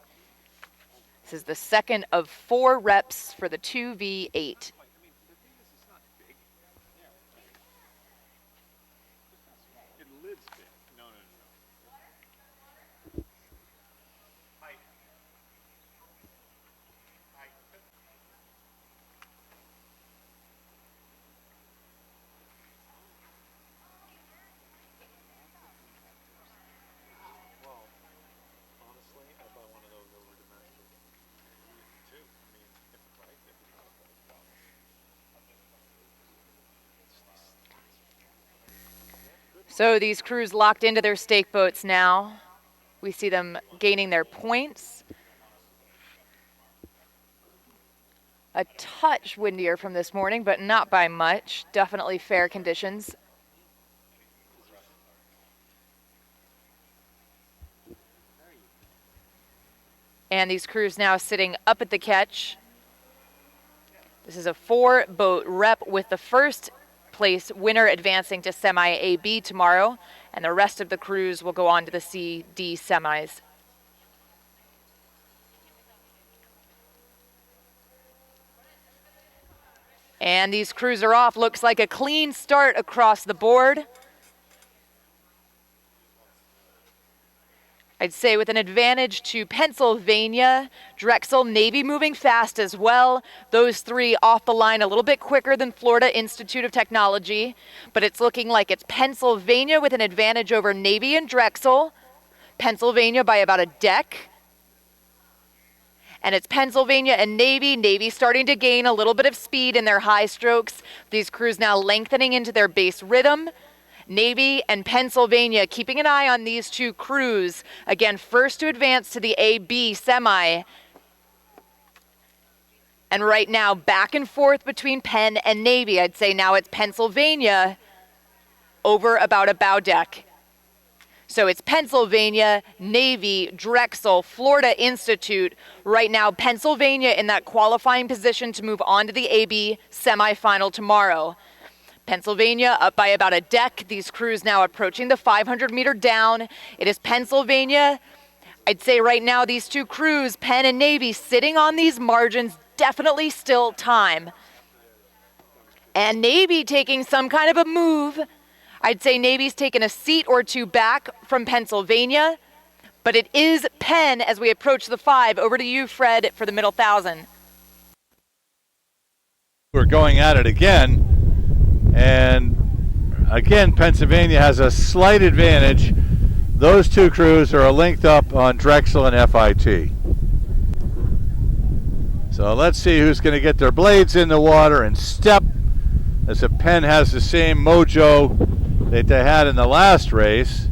This is the second of 4 reps for the 2v8. it lives big. No. Well, honestly, I buy one of those over domestic. Too. I mean, if it's right, if it's not a problem. So these crews locked into their stake boats now. We see them gaining their points. A touch windier from this morning, but not by much. Definitely fair conditions. And these crews now sitting up at the catch. This is a 4-boat rep with the first place winner advancing to semi-AB tomorrow, and the rest of the crews will go on to the CD semis. And these crews are off. Looks like a clean start across the board. I'd say with an advantage to Pennsylvania, Drexel, Navy moving fast as well. Those 3 off the line a little bit quicker than Florida Institute of Technology, but it's looking like it's Pennsylvania with an advantage over Navy and Drexel. Pennsylvania by about a deck. And it's Pennsylvania and Navy. Navy starting to gain a little bit of speed in their high strokes. These crews now lengthening into their base rhythm. Navy and Pennsylvania keeping an eye on these two crews. Again, first to advance to the AB semi. And right now, back and forth between Penn and Navy. I'd say now it's Pennsylvania over about a bow deck. So it's Pennsylvania, Navy, Drexel, Florida Institute. Right now, Pennsylvania in that qualifying position to move on to the AB semifinal tomorrow. Pennsylvania up by about a deck. These crews now approaching the 500-meter down. It is Pennsylvania. I'd say right now these two crews, Penn and Navy, sitting on these margins, definitely still time. And Navy taking some kind of a move. I'd say Navy's taken a seat or two back from Pennsylvania, but it is Penn as we approach the 5. Over to you, Fred, for the middle 1,000. We're going at it again, and again, Pennsylvania has a slight advantage. Those two crews are linked up on Drexel and FIT. So let's see who's going to get their blades in the water and step, as if Penn has the same mojo that they had in the last race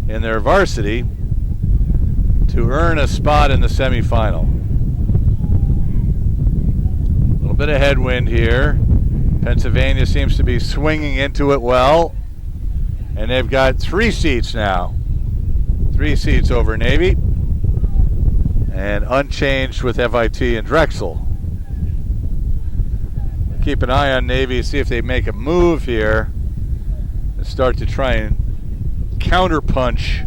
in their varsity to earn a spot in the semifinal. A little bit of headwind here. Pennsylvania seems to be swinging into it well, and they've got 3 seats now. 3 seats over Navy and unchanged with FIT and Drexel. Keep an eye on Navy, see if they make a move here and start to try and counterpunch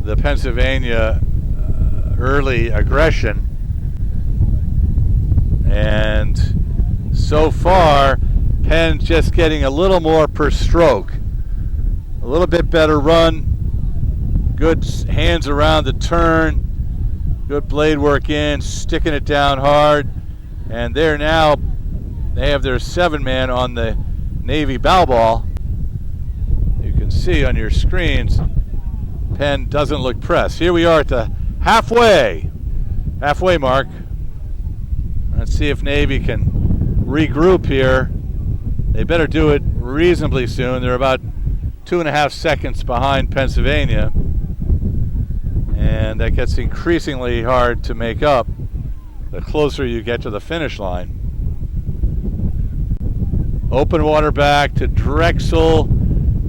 the Pennsylvania early aggression. And so far, Penn's just getting a little more per stroke. A little bit better run. Good hands around the turn. Good blade work in, sticking it down hard. And they have their 7-man on the Navy bow ball. You can see on your screens, Penn doesn't look pressed. Here we are at the halfway mark. Let's see if Navy can regroup here. They better do it reasonably soon. They're about 2.5 seconds behind Pennsylvania, and that gets increasingly hard to make up the closer you get to the finish line. Open water back to Drexel.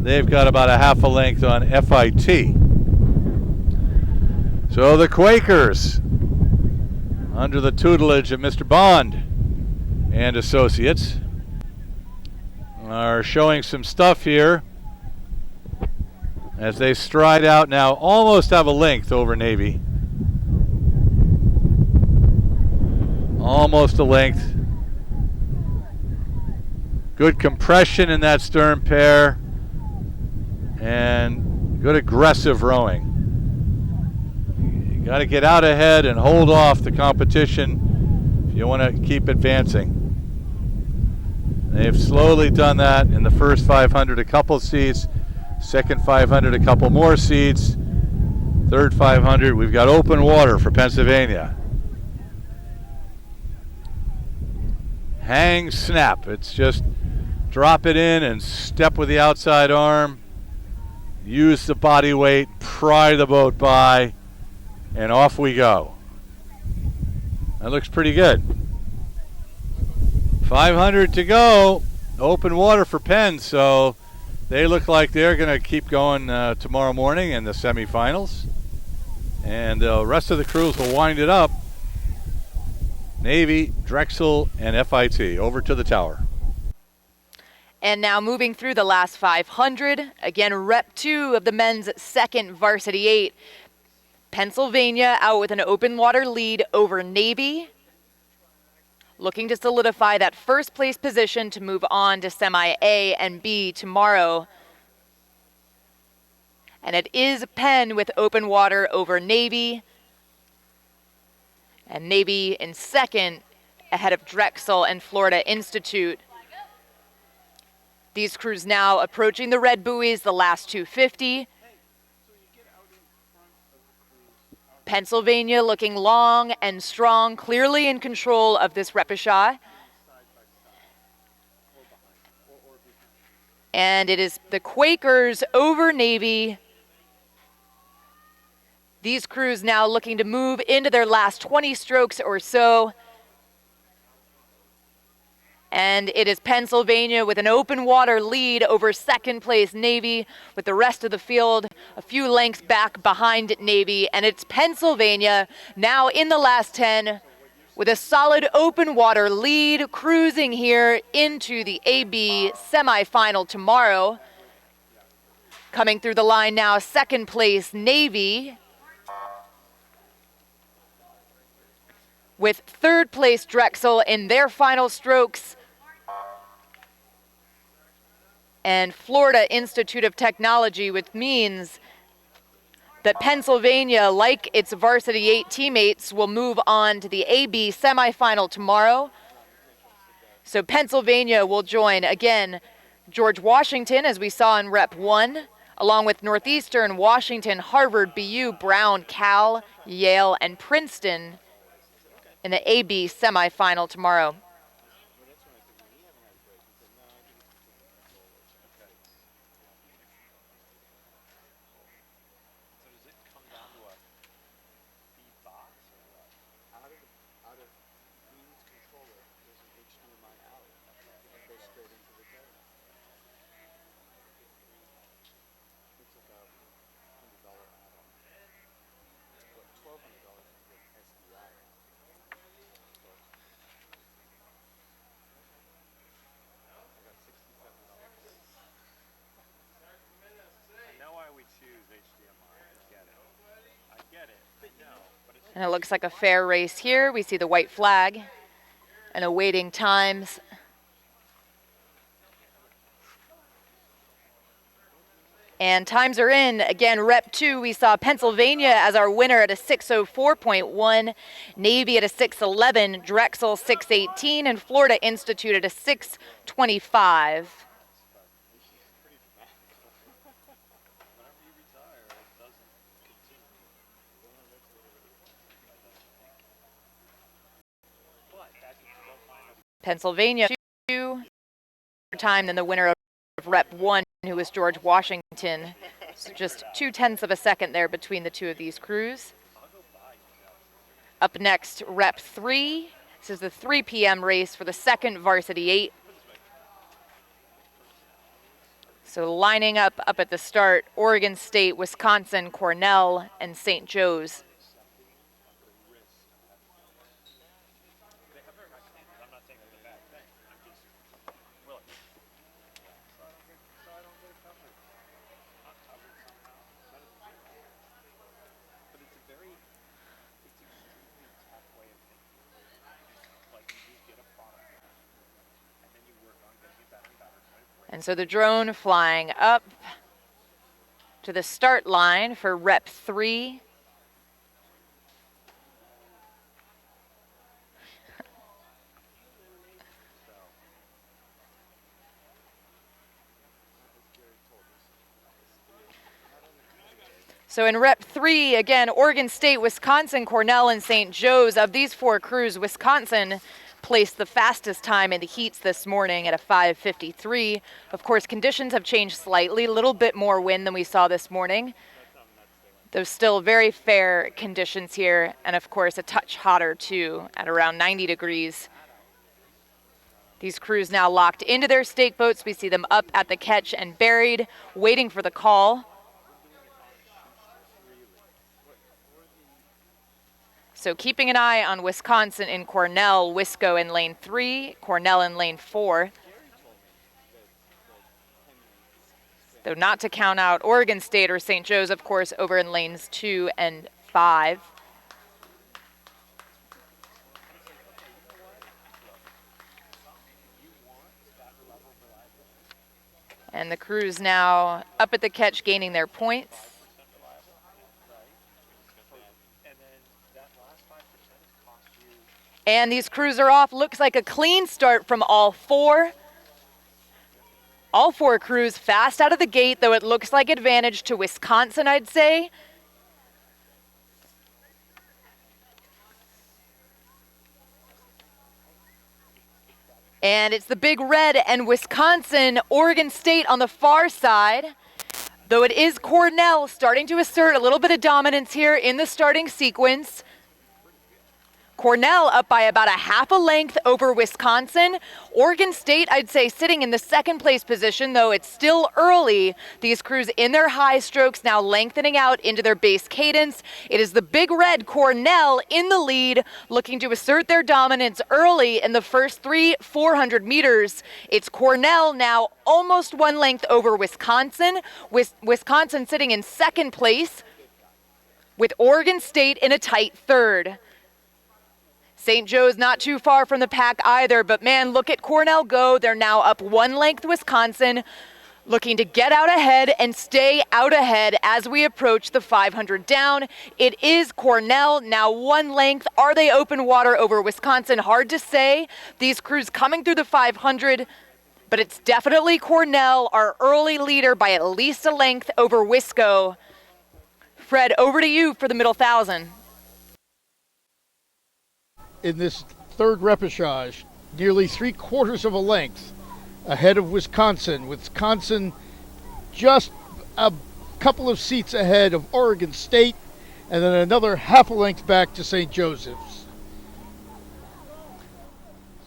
They've got about a half a length on FIT. So the Quakers, under the tutelage of Mr. Bond and Associates, are showing some stuff here as they stride out now, almost have a length over Navy. Almost a length. Good compression in that stern pair and good aggressive rowing. You got to get out ahead and hold off the competition if you want to keep advancing. They've slowly done that in the first 500, a couple seats. Second 500, a couple more seats. Third 500, we've got open water for Pennsylvania. Hang snap. It's just drop it in and step with the outside arm. Use the body weight, pry the boat by, and off we go. That looks pretty good. 500 to go. Open water for Penn, so they look like they're going to keep going tomorrow morning in the semifinals. And the rest of the crews will wind it up. Navy, Drexel, and FIT. Over to the tower. And now moving through the last 500. Again, Rep 2 of the men's second varsity 8. Pennsylvania out with an open water lead over Navy. Looking to solidify that first place position to move on to semi A and B tomorrow. And it is Penn with open water over Navy. And Navy in second ahead of Drexel and Florida Institute. These crews now approaching the red buoys, the last 250. Pennsylvania looking long and strong, clearly in control of this repechage. And it is the Quakers over Navy. These crews now looking to move into their last 20 strokes or so. And it is Pennsylvania with an open water lead over second place Navy, with the rest of the field a few lengths back behind Navy. And it's Pennsylvania now in the last 10 with a solid open water lead, cruising here into the AB semifinal tomorrow. Coming through the line now, second place Navy, with third place Drexel in their final strokes. And Florida Institute of Technology, which means that Pennsylvania, like its varsity 8 teammates, will move on to the AB semifinal tomorrow. So Pennsylvania will join, again, George Washington, as we saw in Rep 1, along with Northeastern, Washington, Harvard, BU, Brown, Cal, Yale, and Princeton in the AB semifinal tomorrow. And it looks like a fair race here. We see the white flag and awaiting times. And times are in. Again, Rep 2, we saw Pennsylvania as our winner at a 6:04.1, Navy at a 6:11, Drexel 6:18, and Florida Institute at a 6:25. Pennsylvania 2 time than the winner of Rep 1, who was George Washington. So just 0.2 of a second there between the two of these crews. Up next, Rep 3. This is the 3 p.m. race for the second varsity 8. So lining up at the start, Oregon State, Wisconsin, Cornell, and St. Joe's. And so the drone flying up to the start line for Rep 3. So in Rep 3, again, Oregon State, Wisconsin, Cornell, and St. Joe's. Of these 4 crews, Wisconsin placed the fastest time in the heats this morning at a 5:53. Of course, conditions have changed slightly, a little bit more wind than we saw this morning. There's still very fair conditions here, and of course a touch hotter too at around 90 degrees. These crews now locked into their stake boats. We see them up at the catch and buried, waiting for the call. So keeping an eye on Wisconsin and Cornell, Wisco in lane 3, Cornell in lane 4. Though not to count out Oregon State or St. Joe's, of course, over in lanes 2 and 5. And the crews now up at the catch, gaining their points. And these crews are off. Looks like a clean start from all 4. All 4 crews fast out of the gate, though it looks like advantage to Wisconsin, I'd say. And it's the Big Red and Wisconsin, Oregon State on the far side. Though it is Cornell starting to assert a little bit of dominance here in the starting sequence. Cornell up by about a half a length over Wisconsin. Oregon State, I'd say, sitting in the second place position, though it's still early. These crews in their high strokes now lengthening out into their base cadence. It is the Big Red Cornell in the lead, looking to assert their dominance early in the first 400 meters. It's Cornell now almost one length over Wisconsin. Wisconsin sitting in second place, with Oregon State in a tight third. St. Joe's not too far from the pack either, but man, look at Cornell go. They're now up one length Wisconsin, looking to get out ahead and stay out ahead as we approach the 500 down. It is Cornell now one length. Are they open water over Wisconsin? Hard to say. These crews coming through the 500, but it's definitely Cornell, our early leader by at least a length over Wisco. Fred, over to you for the middle 1,000. In this third repechage, nearly 3/4 of a length ahead of Wisconsin. Wisconsin just a couple of seats ahead of Oregon State, and then another half a length back to St. Joseph's.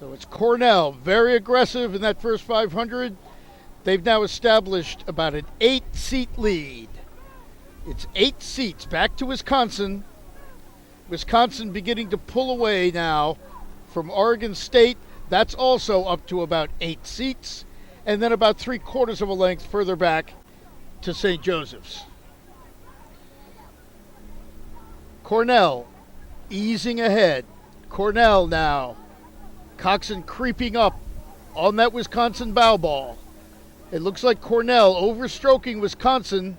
So it's Cornell, very aggressive in that first 500. They've now established about an 8-seat lead. It's 8 seats back to Wisconsin. Wisconsin beginning to pull away now from Oregon State. That's also up to about 8 seats. And then about 3/4 of a length further back to St. Joseph's. Cornell easing ahead. Cornell now. Coxon creeping up on that Wisconsin bow ball. It looks like Cornell overstroking Wisconsin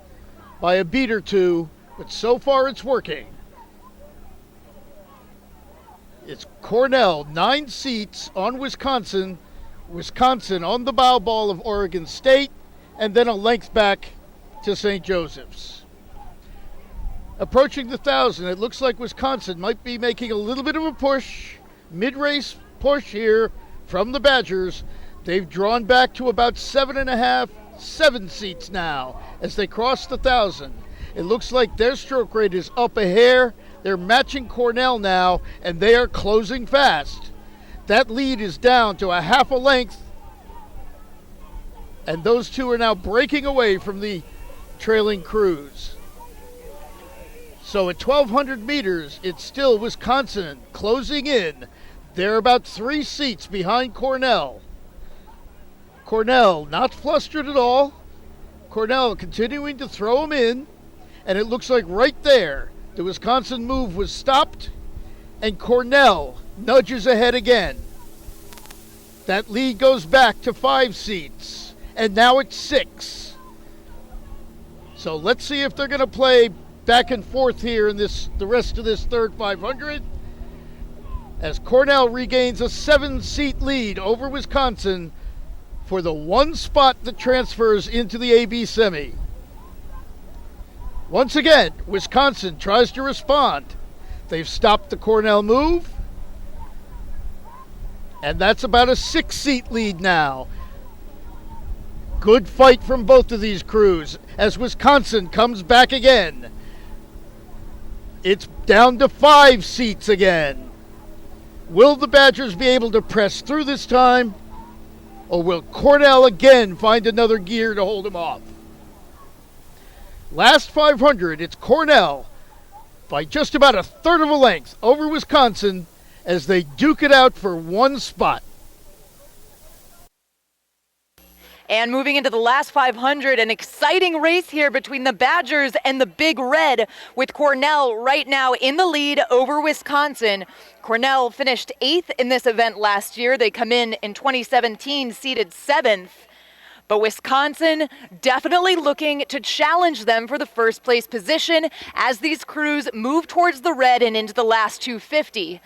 by a beat or two, but so far it's working. It's Cornell, 9 seats on Wisconsin. Wisconsin on the bow ball of Oregon State, and then a length back to St. Joseph's. Approaching the 1,000, it looks like Wisconsin might be making a little bit of a push, mid-race push here from the Badgers. They've drawn back to about 7.5, 7 seats now as they cross the 1,000. It looks like their stroke rate is up a hair. They're matching Cornell now, and they are closing fast. That lead is down to a half a length, and those two are now breaking away from the trailing crews. So at 1,200 meters, it's still Wisconsin closing in. They're about 3 seats behind Cornell. Cornell not flustered at all. Cornell continuing to throw them in, and it looks like right there, the Wisconsin move was stopped, and Cornell nudges ahead again. That lead goes back to 5 seats, and now it's 6. So let's see if they're going to play back and forth here in the rest of this third 500, as Cornell regains a 7-seat lead over Wisconsin for the one spot that transfers into the AB semi. Once again, Wisconsin tries to respond. They've stopped the Cornell move, and that's about a 6-seat lead now. Good fight from both of these crews as Wisconsin comes back again. It's down to 5 seats again. Will the Badgers be able to press through this time, or will Cornell again find another gear to hold them off? Last 500, it's Cornell by just about a third of a length over Wisconsin as they duke it out for one spot. And moving into the last 500, an exciting race here between the Badgers and the Big Red, with Cornell right now in the lead over Wisconsin. Cornell finished 8th in this event last year. They come in 2017, seeded 7th. But Wisconsin definitely looking to challenge them for the first place position as these crews move towards the red and into the last 250.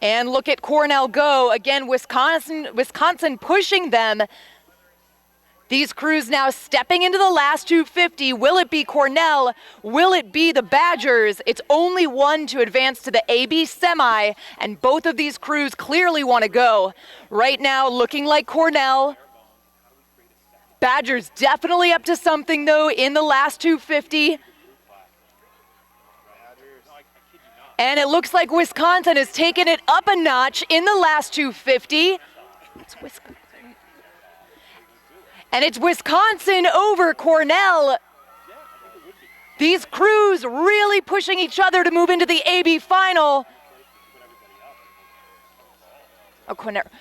And look at Cornell go. Again, Wisconsin pushing them These crews now stepping into the last 250. Will it be Cornell? Will it be the Badgers? It's only one to advance to the AB semi, and both of these crews clearly want to go. Right now, looking like Cornell. Badgers definitely up to something, though, in the last 250. And it looks like Wisconsin has taken it up a notch in the last 250. It's Wisconsin. And it's Wisconsin over Cornell. These crews really pushing each other to move into the AB final. Oh,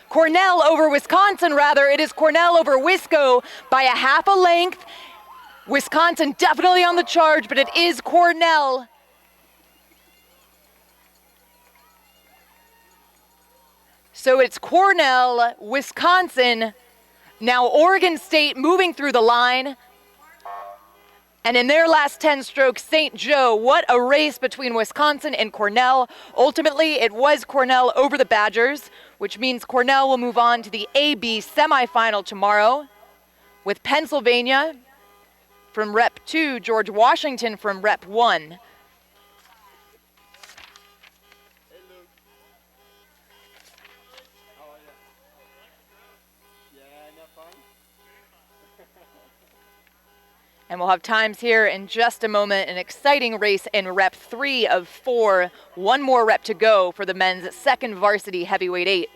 Cornell over Wisconsin, rather. It is Cornell over Wisco by a half a length. Wisconsin definitely on the charge, but it is Cornell. So it's Cornell, Wisconsin. Now Oregon State moving through the line. And in their last 10 strokes, St. Joe, what a race between Wisconsin and Cornell. Ultimately, it was Cornell over the Badgers, which means Cornell will move on to the AB semifinal tomorrow with Pennsylvania from Rep 2, George Washington from Rep 1. And we'll have times here in just a moment. An exciting race in Rep 3 of 4. One more rep to go for the men's second varsity heavyweight 8.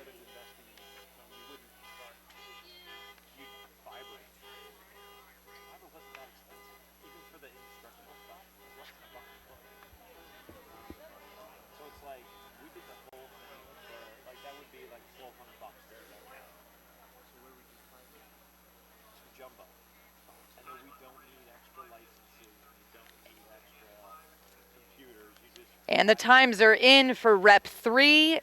And the times are in for Rep 3.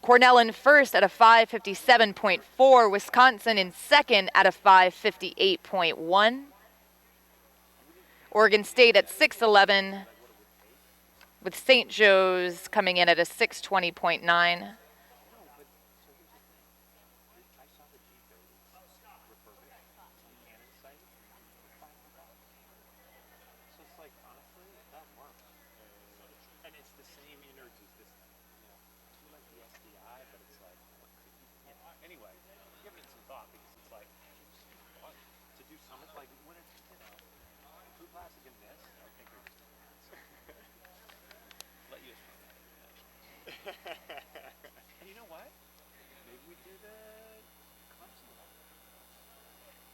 Cornell in first at a 5:57.4. Wisconsin in second at a 5:58.1. Oregon State at 6:11, with St. Joe's coming in at a 6:20.9. You know what? Maybe we do the Clemson one.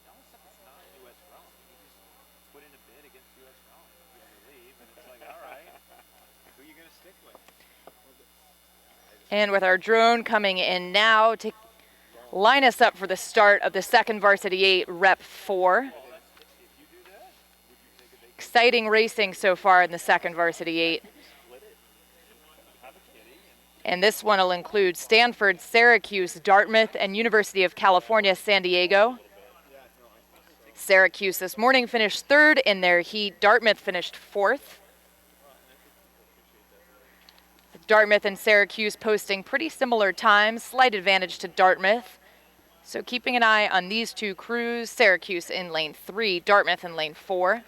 All the stuff that's not U.S. rowing. You just put in a bid against U.S. rowing if you ever leave, and it's like, all right, who are you going to stick with? And with our drone coming in now to line us up for the start of the second varsity 8, Rep 4. Exciting racing so far in the second varsity 8. And this one will include Stanford, Syracuse, Dartmouth, and University of California, San Diego. Syracuse this morning finished third in their heat. Dartmouth finished fourth. Dartmouth and Syracuse posting pretty similar times, slight advantage to Dartmouth. So keeping an eye on these two crews, Syracuse in lane 3, Dartmouth in lane 4.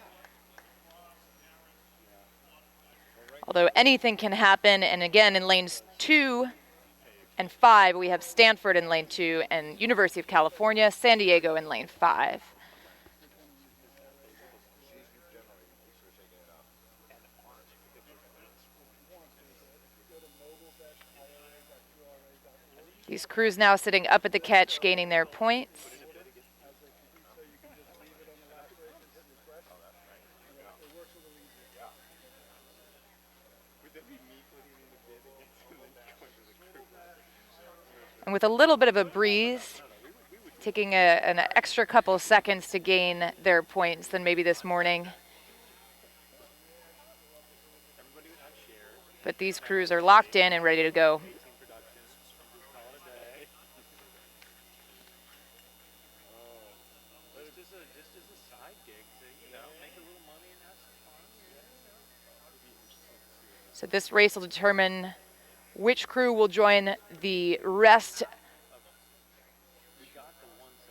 Although anything can happen, and again in lanes 2 and 5, we have Stanford in lane 2 and University of California, San Diego in lane 5. These crews now sitting up at the catch, gaining their points. And with a little bit of a breeze, taking an extra couple of seconds to gain their points than maybe this morning. But these crews are locked in and ready to go. So this race will determine which crew will join the rest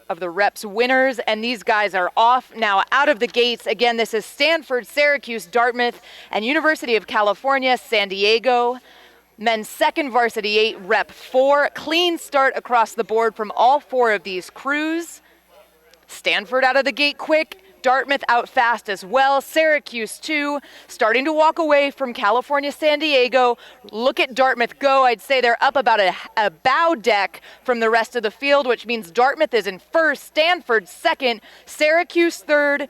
of the reps winners, and these guys are off now out of the gates. Again, this is Stanford, Syracuse, Dartmouth, and University of California, San Diego. Men's second varsity 8, rep 4. Clean start across the board from all 4 of these crews. Stanford out of the gate quick. Dartmouth out fast as well. Syracuse too, starting to walk away from California, San Diego. Look at Dartmouth go. I'd say they're up about a bow deck from the rest of the field, which means Dartmouth is in first, Stanford second, Syracuse third,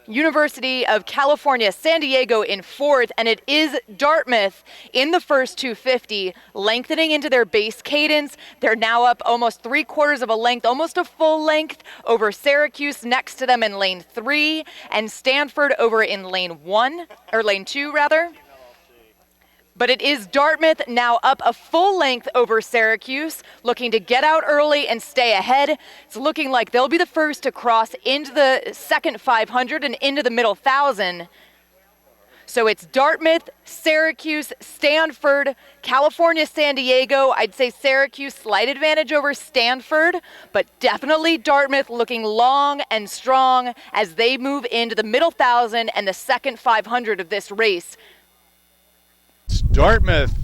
University of California, San Diego in fourth, and it is Dartmouth in the first 250, lengthening into their base cadence. They're now up almost 3/4 of a length, almost a full length over Syracuse next to them in lane 3, and Stanford over in lane 2 rather. But it is Dartmouth now up a full length over Syracuse, looking to get out early and stay ahead. It's looking like they'll be the first to cross into the second 500 and into the middle 1,000. So it's Dartmouth, Syracuse, Stanford, California, San Diego. I'd say Syracuse slight advantage over Stanford, but definitely Dartmouth looking long and strong as they move into the middle 1,000 and the second 500 of this race. Dartmouth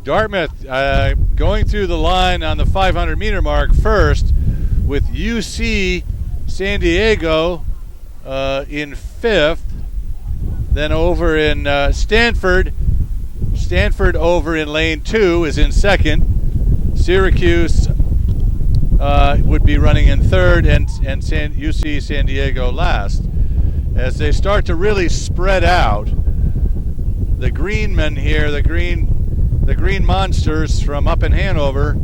going through the line on the 500-meter mark first, with UC San Diego in 5th. Then over in Stanford over in lane 2 is in 2nd. Syracuse would be running in 3rd, and UC San Diego last. As they start to really spread out, the green men here, the green monsters from up in Hanover,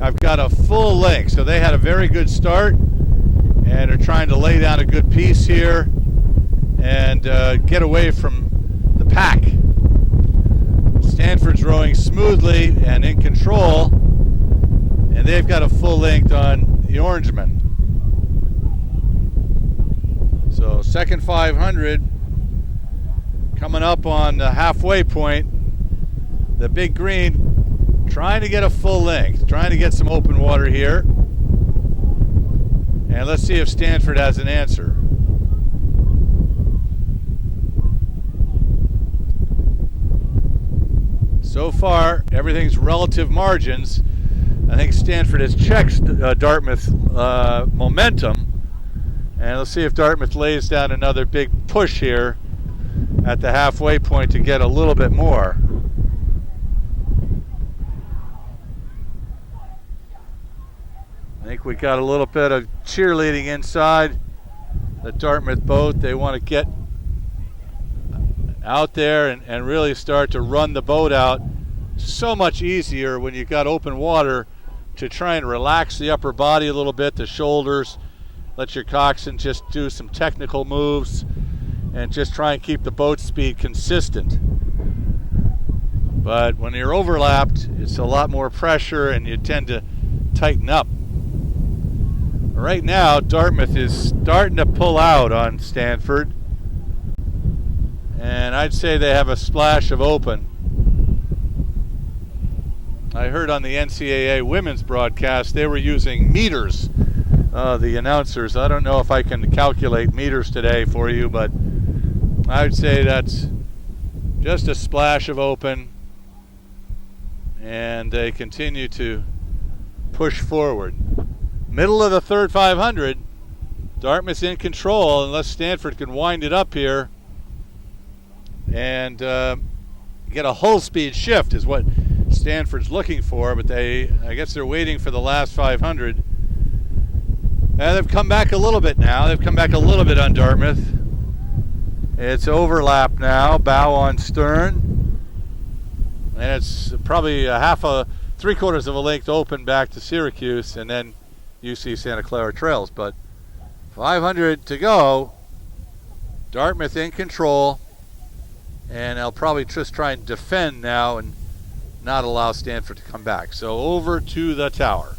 have got a full length. So they had a very good start and are trying to lay down a good piece here and get away from the pack. Stanford's rowing smoothly and in control, and they've got a full length on the Orangemen. So second 500 coming up on the halfway point. The big green trying to get a full length, trying to get some open water here. And let's see if Stanford has an answer. So far, everything's relative margins. I think Stanford has checked Dartmouth's momentum. And let's see if Dartmouth lays down another big push here at the halfway point to get a little bit more. I think we got a little bit of cheerleading inside the Dartmouth boat. They want to get out there and really start to run the boat out. So much easier when you've got open water to try and relax the upper body a little bit, the shoulders, let your coxswain just do some technical moves and just try and keep the boat speed consistent. But when you're overlapped, it's a lot more pressure and you tend to tighten up. Right now, Dartmouth is starting to pull out on Stanford, and I'd say they have a splash of open. I heard on the NCAA women's broadcast they were using meters, the announcers. I don't know if I can calculate meters today for you, but I would say that's just a splash of open, and they continue to push forward. Middle of the third 500, Dartmouth's in control unless Stanford can wind it up here and get a hull speed shift is what Stanford's looking for, but I guess they're waiting for the last 500. And they've come back a little bit now. They've come back a little bit on Dartmouth. It's overlap now, bow on stern. And it's probably three-quarters of a length open back to Syracuse, and then UC Santa Clara trails. But 500 to go. Dartmouth in control. And they'll probably just try and defend now and not allow Stanford to come back. So over to the tower.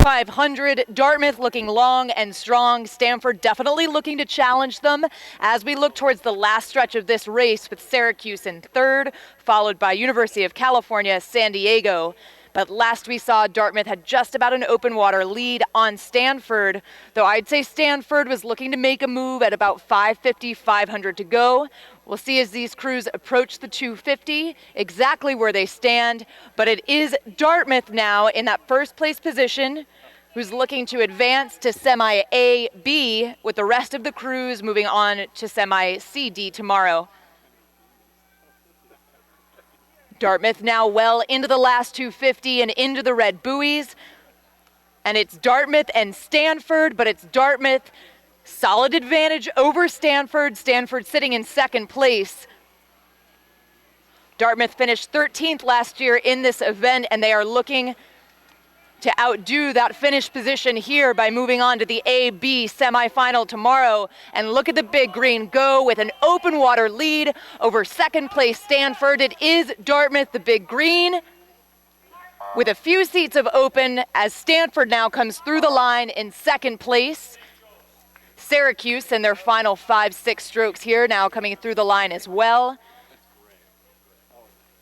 500. Dartmouth looking long and strong. Stanford definitely looking to challenge them as we look towards the last stretch of this race with Syracuse in third, followed by University of California, San Diego. But last we saw, Dartmouth had just about an open water lead on Stanford, though I'd say Stanford was looking to make a move at about 550, 500 to go. We'll see as these crews approach the 250 exactly where they stand, but it is Dartmouth now in that first place position, who's looking to advance to semi A, B, with the rest of the crews moving on to semi C, D tomorrow. Dartmouth now well into the last 250 and into the red buoys. And it's Dartmouth and Stanford, but it's Dartmouth solid advantage over Stanford. Stanford sitting in second place. Dartmouth finished 13th last year in this event, and they are looking to outdo that finish position here by moving on to the A-B semifinal tomorrow. And look at the big green go with an open water lead over second place Stanford. It is Dartmouth, the big green, with a few seats of open as Stanford now comes through the line in second place. Syracuse in their final 5-6 strokes here now coming through the line as well,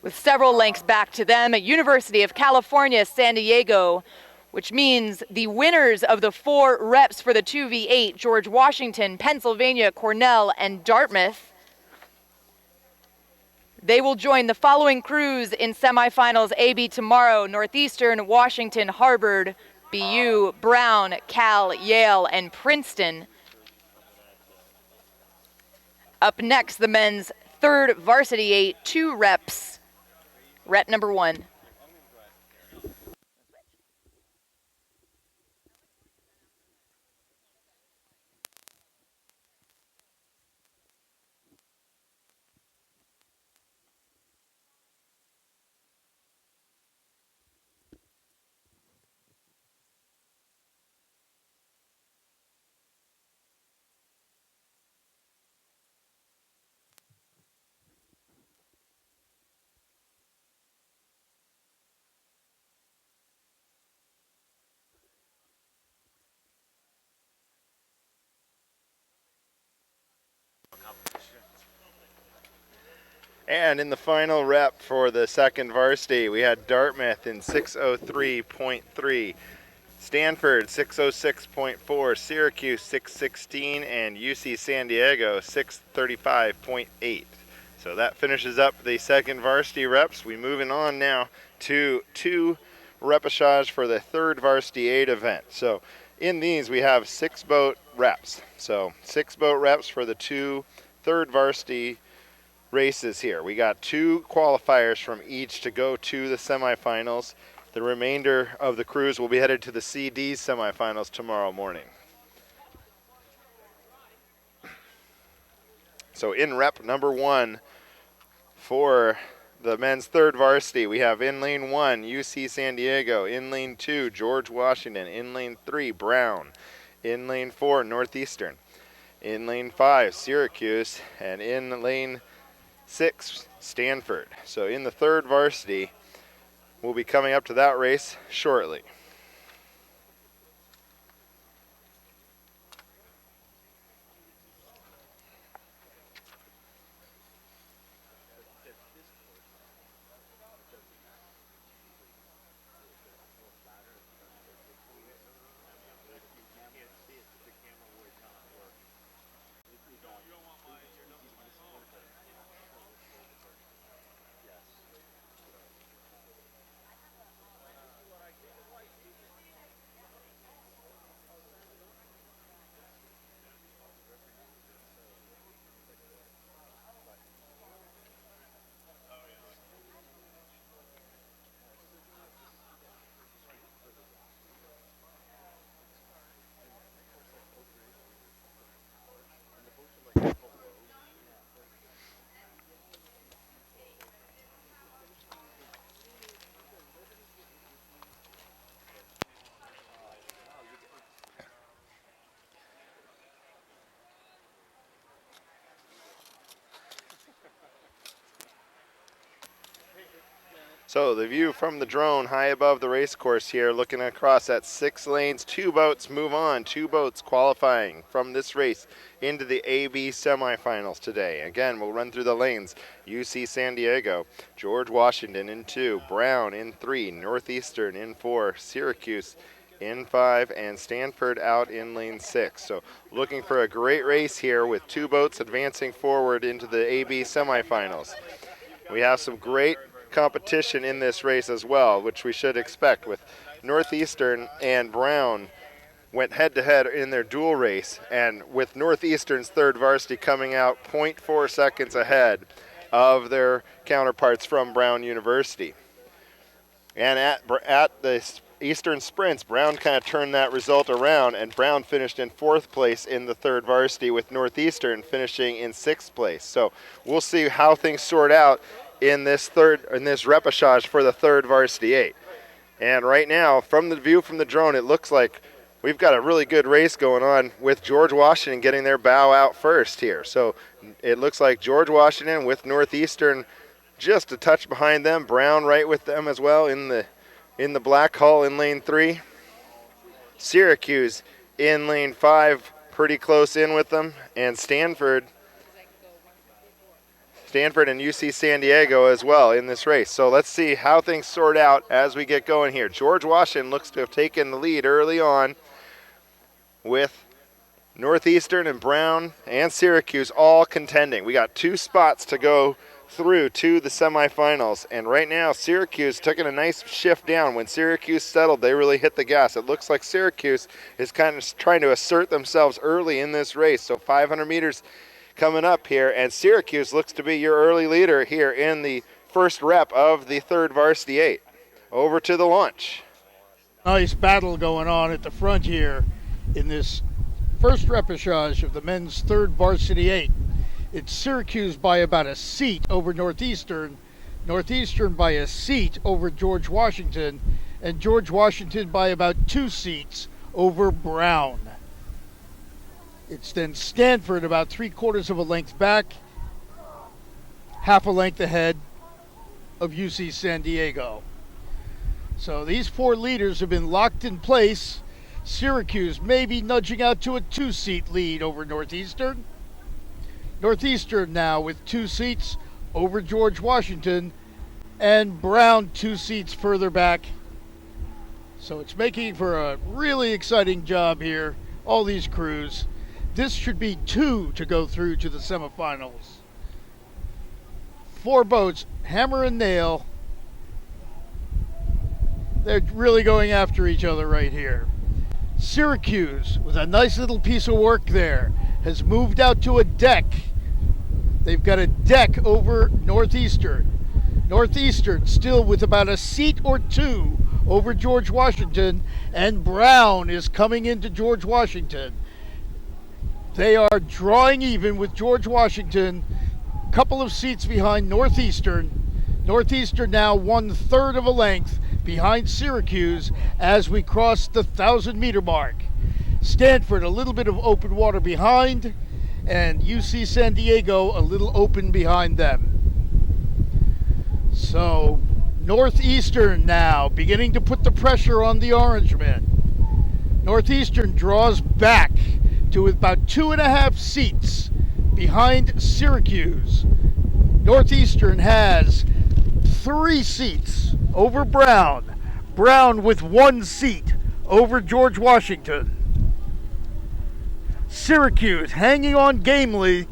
with several lengths back to them at University of California, San Diego, which means the winners of the 4 reps for the 2v8, George Washington, Pennsylvania, Cornell, and Dartmouth, they will join the following crews in semifinals AB tomorrow: Northeastern, Washington, Harvard, BU, Brown, Cal, Yale, and Princeton. Up next, the men's third varsity 8, 2 reps. Rep number 1. And in the final rep for the second varsity, we had Dartmouth in 6:03.3, Stanford 6:06.4, Syracuse 6:16, and UC San Diego 6:35.8. So that finishes up the second varsity reps. We're moving on now to 2 repechage for the third varsity 8 event. So in these we have 6 boat reps. So 6 boat reps for the 2 third varsity races here. We got 2 qualifiers from each to go to the semifinals. The remainder of the crews will be headed to the CD semifinals tomorrow morning. So in rep number 1 for the men's third varsity, we have in lane 1, UC San Diego, in lane 2, George Washington, in lane 3, Brown, in lane 4, Northeastern, in lane 5, Syracuse, and in lane 6, Stanford. So in the third varsity, we'll be coming up to that race shortly. So the view from the drone high above the race course here, looking across at 6 lanes, 2 boats move on, 2 boats qualifying from this race into the AB semifinals today. Again, we'll run through the lanes. UC San Diego, George Washington in 2, Brown in 3, Northeastern in 4, Syracuse in 5, and Stanford out in lane 6. So looking for a great race here with 2 boats advancing forward into the AB semifinals. We have some great competition in this race as well, which we should expect, with Northeastern and Brown went head-to-head in their dual race, and with Northeastern's third varsity coming out 0.4 seconds ahead of their counterparts from Brown University. And at the Eastern Sprints, Brown kind of turned that result around, and Brown finished in 4th place in the third varsity, with Northeastern finishing in 6th place. So we'll see how things sort out in this repechage for the third varsity 8. And right now, from the view from the drone, it looks like we've got a really good race going on, with George Washington getting their bow out first here. So it looks like George Washington with Northeastern just a touch behind them, Brown right with them as well in the black hull in lane 3. Syracuse in lane 5, pretty close in with them, and Stanford and UC San Diego as well in this race. So let's see how things sort out as we get going here. George Washington looks to have taken the lead early on, with Northeastern and Brown and Syracuse all contending. We got 2 spots to go through to the semifinals, and right now Syracuse taking a nice shift down. When Syracuse settled, they really hit the gas. It looks like Syracuse is kind of trying to assert themselves early in this race. So 500 meters coming up here, and Syracuse looks to be your early leader here in the first rep of the third varsity 8. Over to the launch. Nice battle going on at the front here in this first repechage of the men's third varsity 8. It's Syracuse by about a seat over Northeastern, Northeastern by a seat over George Washington, and George Washington by about 2 seats over Brown. It's then Stanford about 3/4 of a length back, half a length ahead of UC San Diego. So these 4 leaders have been locked in place. Syracuse may be nudging out to a 2-seat lead over Northeastern. Northeastern now with 2 seats over George Washington, and Brown 2 seats further back. So it's making for a really exciting job here, all these crews. This should be 2 to go through to the semifinals. 4 boats, hammer and nail. They're really going after each other right here. Syracuse, with a nice little piece of work there, has moved out to a deck. They've got a deck over Northeastern. Northeastern still with about a seat or 2 over George Washington, and Brown is coming into George Washington. They are drawing even with George Washington, a couple of seats behind Northeastern. Northeastern now 1/3 of a length behind Syracuse as we cross the 1,000-meter mark. Stanford a little bit of open water behind, and UC San Diego a little open behind them. So Northeastern now beginning to put the pressure on the Orangemen. Northeastern draws back to about 2.5 seats behind Syracuse. Northeastern has 3 seats over Brown. Brown with 1 seat over George Washington. Syracuse hanging on gamely.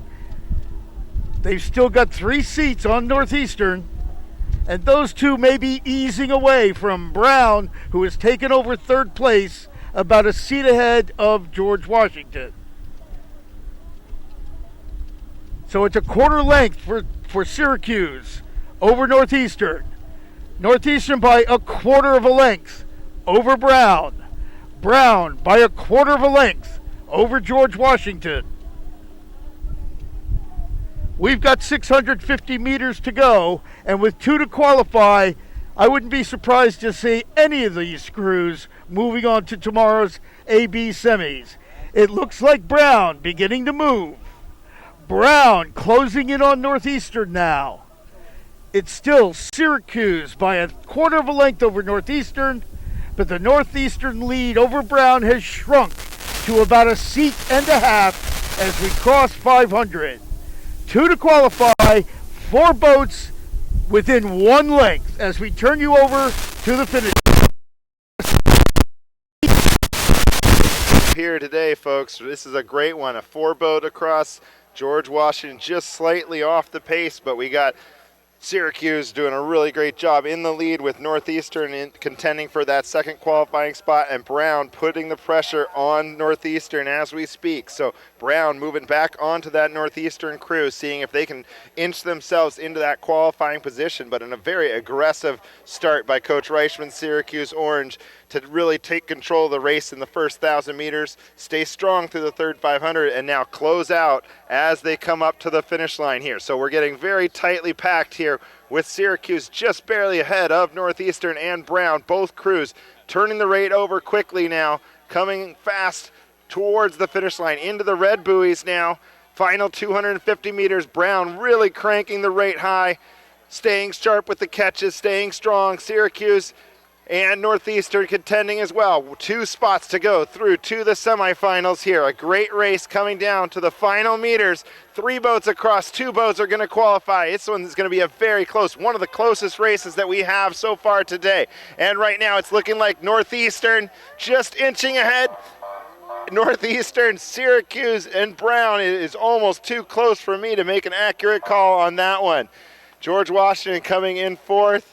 They've still got 3 seats on Northeastern, and those 2 may be easing away from Brown, who has taken over 3rd place, about a seat ahead of George Washington. So it's a 1/4 length for Syracuse over Northeastern. Northeastern by a 1/4 of a length over Brown. Brown by a 1/4 of a length over George Washington. We've got 650 meters to go, and with 2 to qualify, I wouldn't be surprised to see any of these crews moving on to tomorrow's AB semis. It looks like Brown beginning to move. Brown closing in on Northeastern now. It's still Syracuse by a quarter of a length over Northeastern, but the Northeastern lead over Brown has shrunk to about a seat and a half as we cross 500. 2 to qualify, 4 boats within 1 length as we turn you over to the finish. Here today, folks, this is a great one. A 4-boat across George Washington, just slightly off the pace, but we got Syracuse doing a really great job in the lead with Northeastern contending for that second qualifying spot, and Brown putting the pressure on Northeastern as we speak. So Brown moving back onto that Northeastern crew, seeing if they can inch themselves into that qualifying position, but in a very aggressive start by Coach Reichman's Syracuse Orange to really take control of the race in the first 1,000 meters, stay strong through the third 500, and now close out as they come up to the finish line here. So we're getting very tightly packed here with Syracuse just barely ahead of Northeastern and Brown, both crews turning the rate over quickly now, coming fast towards the finish line, into the red buoys now. Final 250 meters, Brown really cranking the rate high, staying sharp with the catches, staying strong. Syracuse and Northeastern contending as well. 2 spots to go through to the semifinals here. A great race coming down to the final meters. 3 boats across, 2 boats are going to qualify. This one's going to be a very close, one of the closest races that we have so far today. And right now it's looking like Northeastern just inching ahead. Northeastern, Syracuse, and Brown is almost too close for me to make an accurate call on that one. George Washington coming in 4th.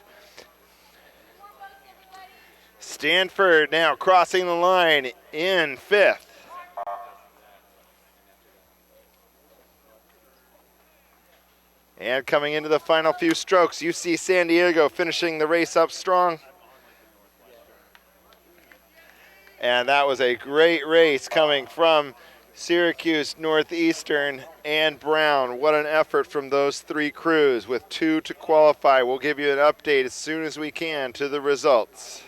Stanford now crossing the line in 5th. And coming into the final few strokes, UC San Diego finishing the race up strong. And that was a great race coming from Syracuse, Northeastern, and Brown. What an effort from those 3 crews with 2 to qualify. We'll give you an update as soon as we can to the results.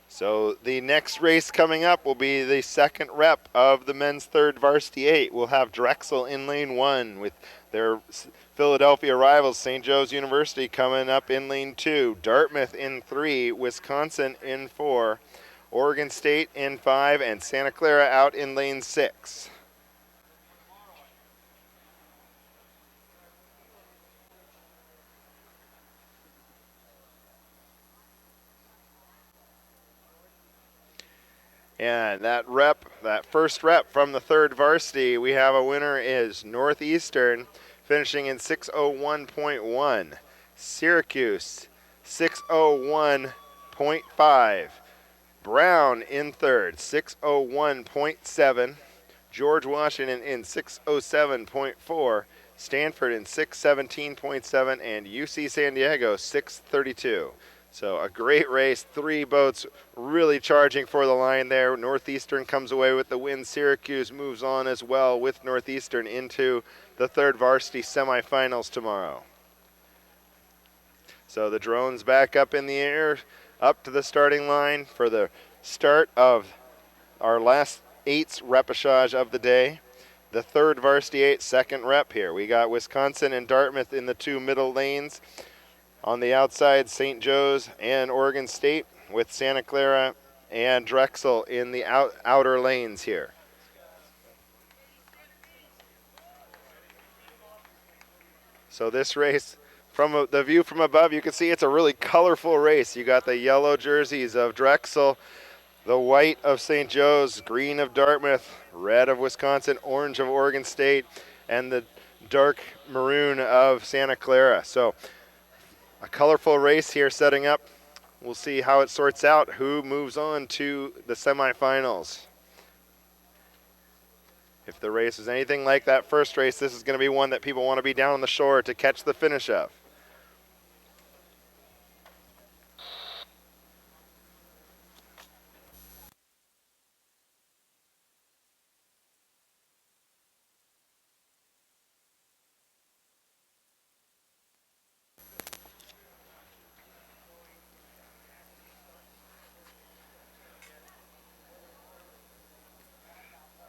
So the next race coming up will be the second rep of the men's third varsity 8. We'll have Drexel in lane 1 with their Philadelphia rivals, St. Joe's University, coming up in lane 2. Dartmouth in 3, Wisconsin in 4, Oregon State in 5, and Santa Clara out in lane 6. And that first rep from the third varsity, we have a winner is Northeastern, finishing in 6:01.1. Syracuse, 6:01.5. Brown in third, 6:01.7. George Washington in 6:07.4. Stanford in 6:17.7. And UC San Diego, 6:32. So a great race, 3 boats really charging for the line there. Northeastern comes away with the win. Syracuse moves on as well with Northeastern into the third varsity semifinals tomorrow. So the drone's back up in the air, up to the starting line for the start of our last 8's repechage of the day. The third varsity 8 second rep here. We got Wisconsin and Dartmouth in the 2 middle lanes. On the outside, St. Joe's and Oregon State, with Santa Clara and Drexel in the outer lanes here. So this race, from the view from above, you can see it's a really colorful race. You got the yellow jerseys of Drexel, the white of St. Joe's, green of Dartmouth, red of Wisconsin, orange of Oregon State, and the dark maroon of Santa Clara. So a colorful race here setting up. We'll see how it sorts out, who moves on to the semifinals. If the race is anything like that first race, this is going to be one that people want to be down on the shore to catch the finish of.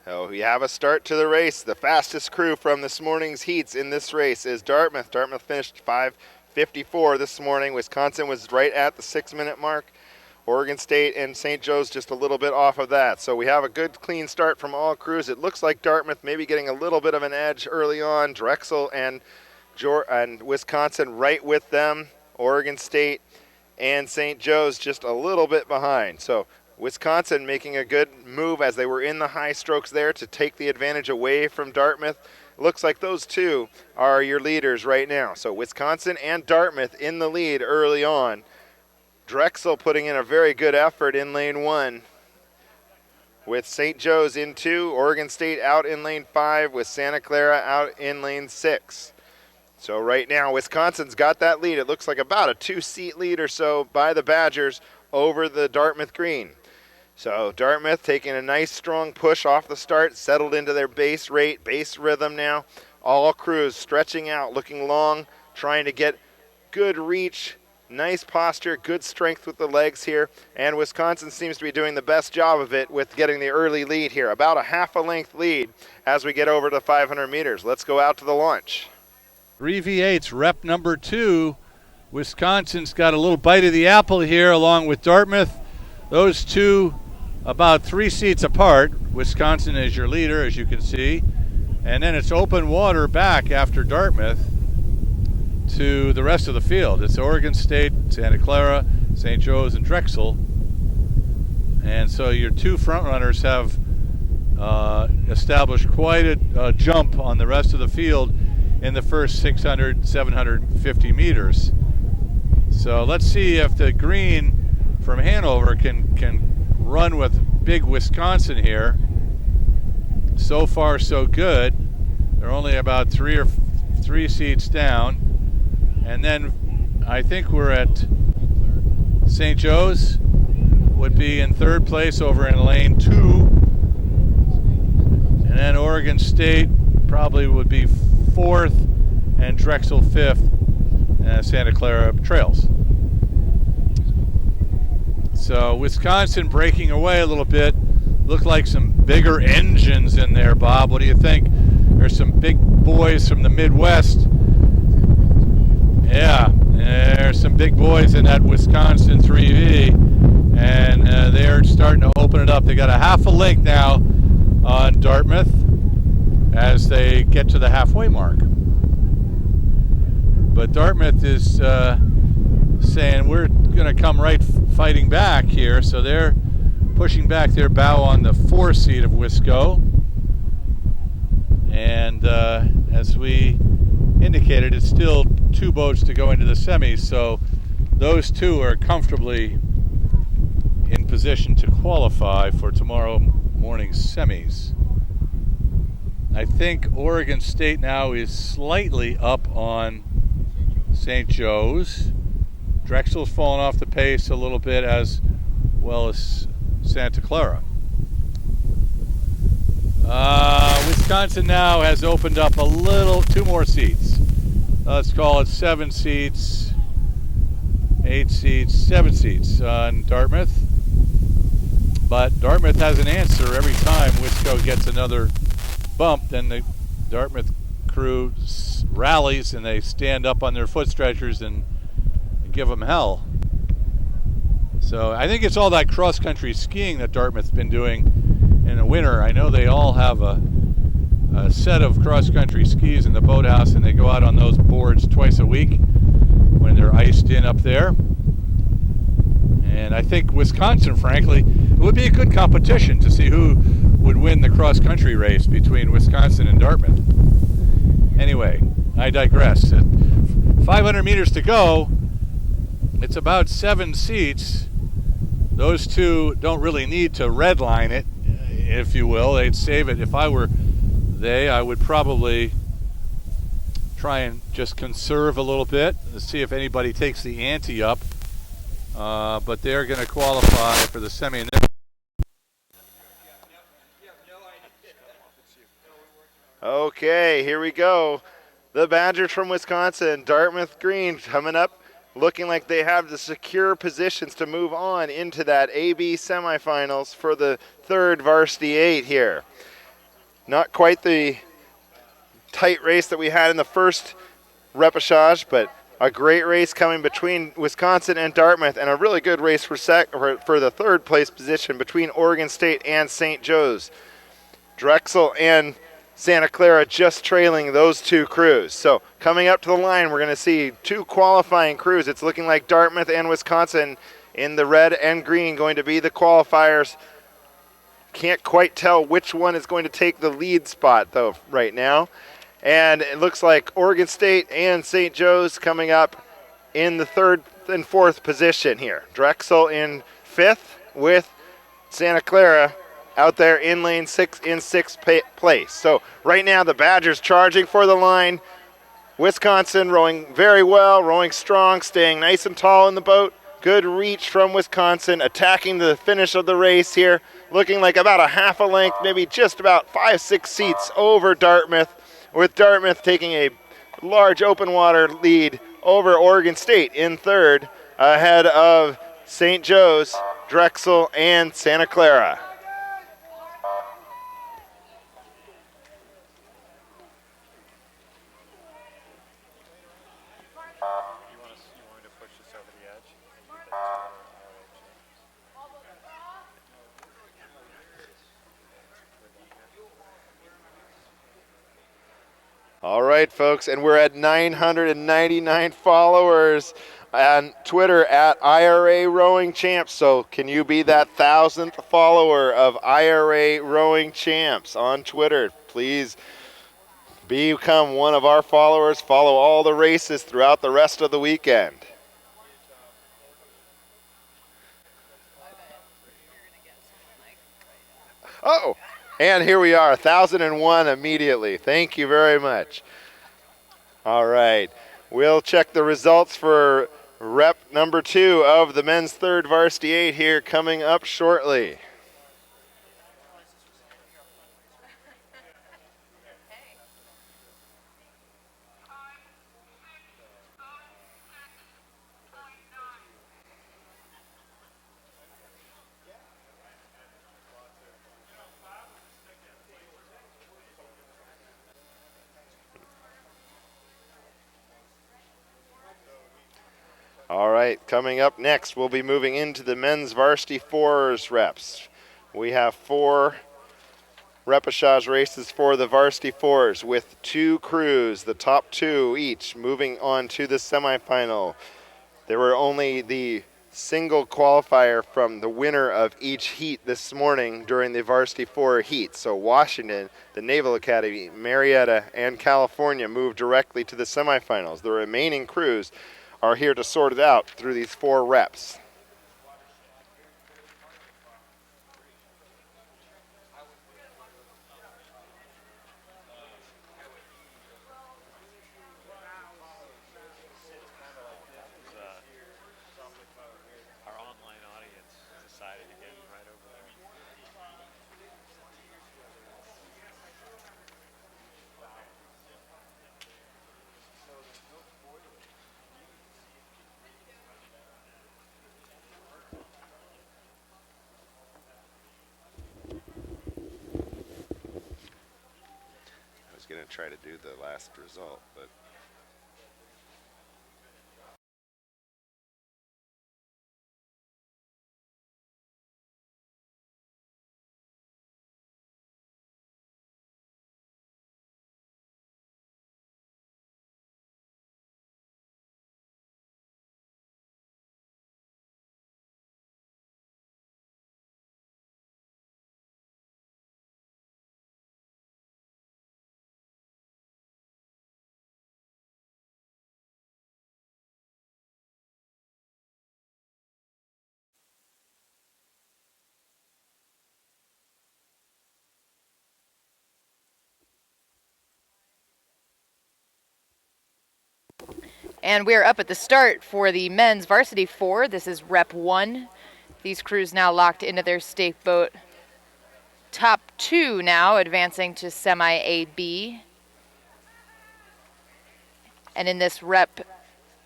So we have a start to the race. The fastest crew from this morning's heats in this race is Dartmouth. Dartmouth finished 5:54 this morning. Wisconsin was right at the 6-minute mark. Oregon State and St. Joe's just a little bit off of that. So we have a good clean start from all crews. It looks like Dartmouth maybe getting a little bit of an edge early on. Drexel and Wisconsin right with them. Oregon State and St. Joe's just a little bit behind. So Wisconsin making a good move as they were in the high strokes there to take the advantage away from Dartmouth. Looks like those two are your leaders right now. So Wisconsin and Dartmouth in the lead early on. Drexel putting in a very good effort in lane 1 with St. Joe's in 2, Oregon State out in lane 5 with Santa Clara out in lane 6. So right now Wisconsin's got that lead. It looks like about a 2-seat lead or so by the Badgers over the Dartmouth Green. So Dartmouth taking a nice strong push off the start, settled into their base rate, base rhythm now. All crews stretching out, looking long, trying to get good reach, nice posture, good strength with the legs here. And Wisconsin seems to be doing the best job of it with getting the early lead here. About a half a length lead as we get over to 500 meters. Let's go out to the launch. 3v8's rep number 2. Wisconsin's got a little bite of the apple here along with Dartmouth. Those two about 3 seats apart. Wisconsin is your leader, as you can see. And then it's open water back after Dartmouth to the rest of the field. It's Oregon State, Santa Clara, St. Joe's, and Drexel. And so your two front runners have established quite a jump on the rest of the field in the first 600, 750 meters. So let's see if the green from Hanover can run with big Wisconsin here. So far, so good. They're only about three seats down. And then I think we're at St. Joe's would be in 3rd place over in lane 2. And then Oregon State probably would be 4th and Drexel 5th and Santa Clara trails. So Wisconsin breaking away a little bit. Look like some bigger engines in there, Bob. What do you think? There's some big boys from the Midwest. Yeah, there's some big boys in that Wisconsin 3V, and they're starting to open it up. They got a half a length now on Dartmouth as they get to the halfway mark. But Dartmouth is saying we're going to come right fighting back here, so they're pushing back their bow on the 4 seat of Wisco. And as we indicated, it's still 2 boats to go into the semis, so those two are comfortably in position to qualify for tomorrow morning's semis. I think Oregon State now is slightly up on St. Joe's. Drexel's fallen off the pace a little bit, as well as Santa Clara. Wisconsin now has opened up a little, 2 more seats. Let's call it 7 seats, 8 seats, 7 seats on Dartmouth. But Dartmouth has an answer every time Wisco gets another bump. Then the Dartmouth crew rallies and they stand up on their foot stretchers and give them hell. So I think it's all that cross-country skiing that Dartmouth's been doing in the winter. I know they all have a set of cross-country skis in the boathouse, and they go out on those boards twice a week when they're iced in up there. And I think Wisconsin, frankly, it would be a good competition to see who would win the cross-country race between Wisconsin and Dartmouth. Anyway, I digress. At 500 meters to go, it's about 7 seats. Those two don't really need to redline it, if you will. They'd save it. If I were I would probably try and just conserve a little bit to see if anybody takes the ante up. But they're going to qualify for the semi. Okay, here we go. The Badgers from Wisconsin, Dartmouth Green coming up, looking like they have the secure positions to move on into that AB semifinals for the 3rd varsity 8 here. Not quite the tight race that we had in the first repechage, but a great race coming between Wisconsin and Dartmouth, and a really good race for the third place position between Oregon State and St. Joe's. Drexel and Santa Clara just trailing those two crews. So coming up to the line, we're going to see two qualifying crews. It's looking like Dartmouth and Wisconsin in the red and green going to be the qualifiers. Can't quite tell which one is going to take the lead spot, though, right now. And it looks like Oregon State and St. Joe's coming up in the third and fourth position here. Drexel in fifth with Santa Clara out there in lane 6 in sixth place. So right now the Badgers charging for the line. Wisconsin rowing very well, rowing strong, staying nice and tall in the boat. Good reach from Wisconsin, attacking the finish of the race here, looking like about a half a length, maybe just about 5-6 seats over Dartmouth, with Dartmouth taking a large open water lead over Oregon State in third, ahead of St. Joe's, Drexel, and Santa Clara. You want me to push this over the edge? And you bet All right, folks, and we're at 999 followers on Twitter at IRA Rowing Champs. So can you be that 1,000th follower of IRA Rowing Champs on Twitter? Please become one of our followers. Follow all the races throughout the rest of the weekend. Oh, and here we are, 1,001 immediately. Thank you very much. All right, we'll check the results for rep number 2 of the men's third varsity 8 here coming up shortly. All right, coming up next, we'll be moving into the men's varsity 4s reps. We have 4 repechage races for the varsity 4s with 2 crews, the top 2 each, moving on to the semifinal. There were only the single qualifier from the winner of each heat this morning during the varsity 4 heat. So Washington, the Naval Academy, Marietta, and California moved directly to the semifinals. The remaining crews are here to sort it out through these 4 reps. our online audience decided to get right over there. I was going to try to do the last result, but And we're up at the start for the men's varsity 4. This is rep 1. These crews now locked into their stake boat. Top 2 now advancing to semi-AB. And in this rep,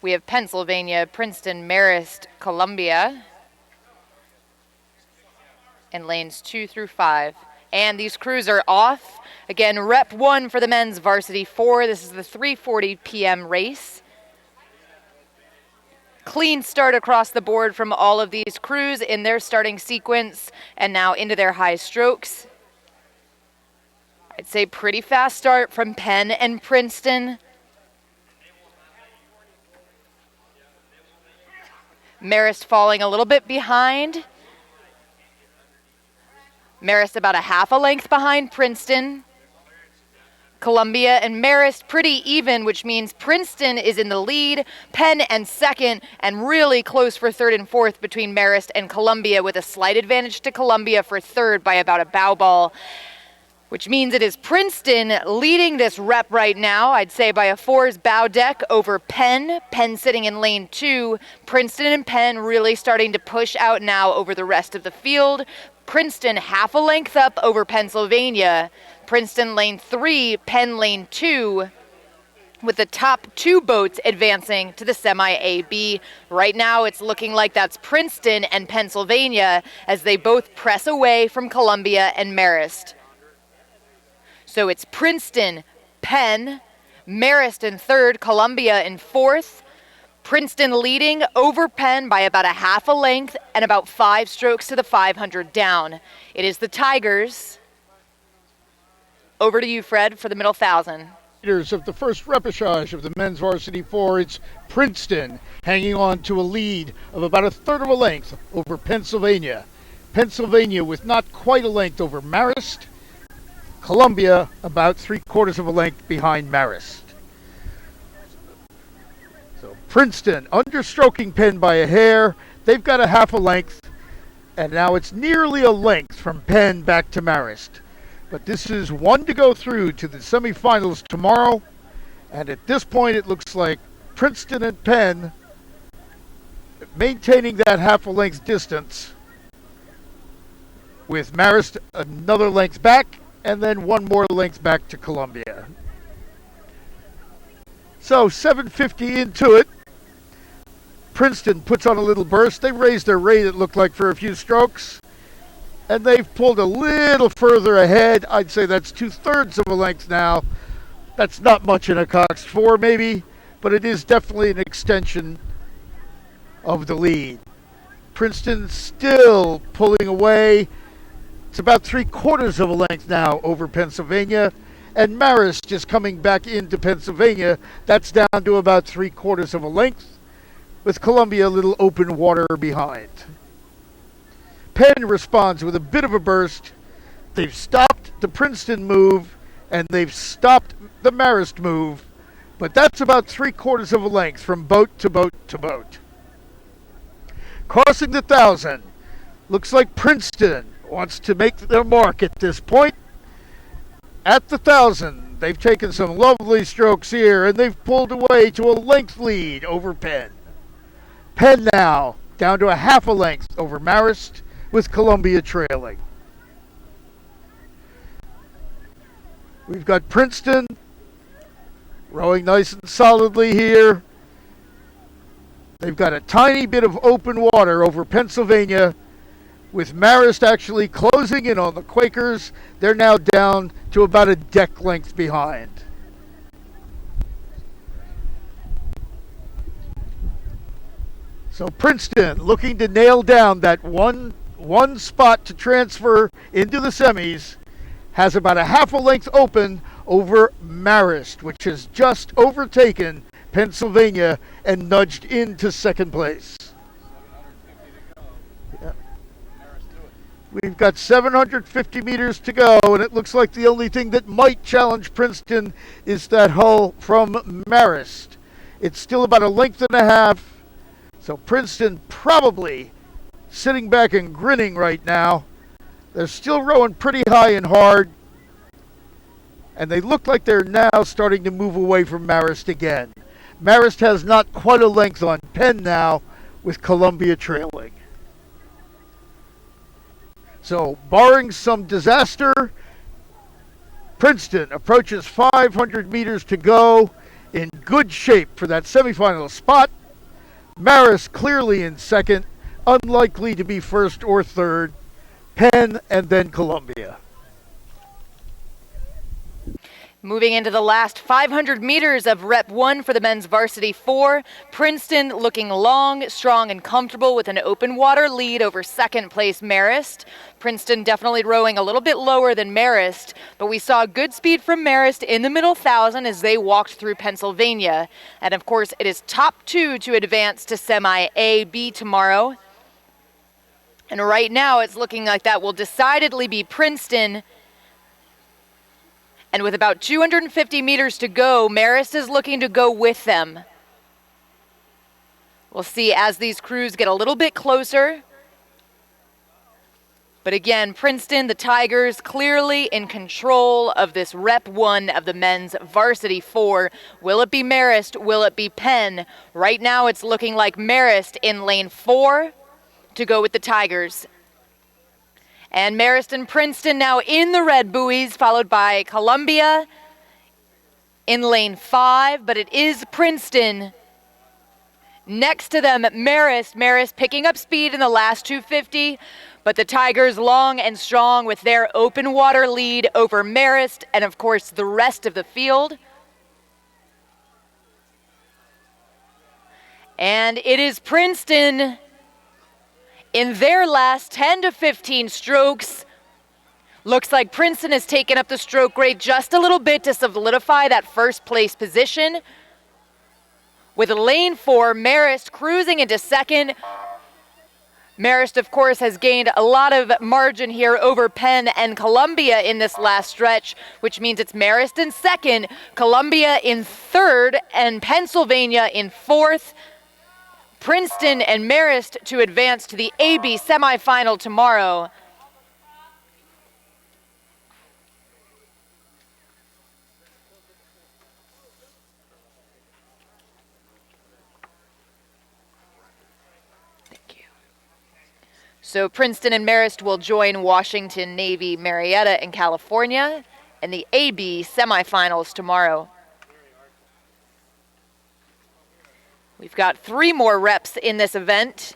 we have Pennsylvania, Princeton, Marist, Columbia in lanes 2 through 5. And these crews are off. Again, Rep 1 for the men's Varsity 4. This is the 3:40 p.m. race. Clean start across the board from all of these crews in their starting sequence and now into their high strokes. I'd say pretty fast start from Penn and Princeton. Marist falling a little bit behind. Marist about a half a length behind Princeton. Columbia and Marist pretty even, which means Princeton is in the lead, Penn and second, and really close for third and fourth between Marist and Columbia, with a slight advantage to Columbia for third by about a bow ball, which means it is Princeton leading this rep right now, I'd say by a 4's bow deck over Penn. Penn sitting in lane 2. Princeton and Penn really starting to push out now over the rest of the field. Princeton half a length up over Pennsylvania. Princeton lane 3, Penn lane 2, with the top 2 boats advancing to the semi-AB. Right now it's looking like that's Princeton and Pennsylvania as they both press away from Columbia and Marist. So it's Princeton, Penn, Marist in third, Columbia in fourth. Princeton leading over Penn by about a half a length and about 5 strokes to the 500 down. It is the Tigers. Over to you, Fred, for the middle 1,000. Leaders of the first repechage of the men's varsity 4, it's Princeton hanging on to a lead of about a third of a length over Pennsylvania. Pennsylvania with not quite a length over Marist. Columbia about 3/4 of a length behind Marist. So Princeton understroking Penn by a hair. They've got a half a length, and now it's nearly a length from Penn back to Marist. But this is one to go through to the semifinals tomorrow. And at this point, it looks like Princeton and Penn maintaining that half a length distance, with Marist another length back and then one more length back to Columbia. So 7:50 into it. Princeton puts on a little burst. They raised their rate, it looked like, for a few strokes. And they've pulled a little further ahead. I'd say that's 2/3 of a length now. That's not much in a Cox 4 maybe, but it is definitely an extension of the lead. Princeton still pulling away. It's about 3/4 of a length now over Pennsylvania. And Marist just coming back into Pennsylvania. That's down to about 3/4 of a length, with Columbia a little open water behind. Penn responds with a bit of a burst. They've stopped the Princeton move, and they've stopped the Marist move, but that's about 3/4 of a length from boat to boat to boat. Crossing the 1,000, looks like Princeton wants to make their mark at this point. At the 1,000, they've taken some lovely strokes here, and they've pulled away to a length lead over Penn. Penn now down to a half a length over Marist, with Columbia trailing. We've got Princeton rowing nice and solidly here. They've got a tiny bit of open water over Pennsylvania, with Marist actually closing in on the Quakers. They're now down to about a deck length behind. So Princeton looking to nail down that one spot to transfer into the semis, has about a half a length open over Marist, which has just overtaken Pennsylvania and nudged into second place. Yeah. We've got 750 meters to go, and it looks like the only thing that might challenge Princeton is that hull from Marist. It's still about a length and a half, so Princeton probably sitting back and grinning right now. They're still rowing pretty high and hard, and they look like they're now starting to move away from Marist again. Marist has not quite a length on Penn now, with Columbia trailing. So, barring some disaster, Princeton approaches 500 meters to go, in good shape for that semifinal spot. Marist clearly in second, unlikely to be first or third. Penn and then Columbia. Moving into the last 500 meters of Rep 1 for the men's varsity 4. Princeton looking long, strong, and comfortable with an open water lead over second place Marist. Princeton definitely rowing a little bit lower than Marist, but we saw good speed from Marist in the middle 1,000 as they walked through Pennsylvania. And of course, it is top 2 to advance to Semi A-B tomorrow. And right now, it's looking like that will decidedly be Princeton. And with about 250 meters to go, Marist is looking to go with them. We'll see as these crews get a little bit closer. But again, Princeton, the Tigers, clearly in control of this Rep 1 of the men's varsity 4. Will it be Marist? Will it be Penn? Right now, it's looking like Marist in lane 4 to go with the Tigers. And Marist and Princeton now in the red buoys, followed by Columbia in lane 5, but it is Princeton. Next to them, Marist picking up speed in the last 250, but the Tigers long and strong with their open water lead over Marist and, of course, the rest of the field. And it is Princeton in their last 10 to 15 strokes. Looks like Princeton has taken up the stroke rate just a little bit to solidify that first place position. With lane 4, Marist cruising into second. Marist, of course, has gained a lot of margin here over Penn and Columbia in this last stretch, which means it's Marist in second, Columbia in third, and Pennsylvania in fourth. Princeton and Marist to advance to the AB semifinal tomorrow. Thank you. So Princeton and Marist will join Washington, Navy, Marietta, and California in the AB semifinals tomorrow. We've got 3 more reps in this event.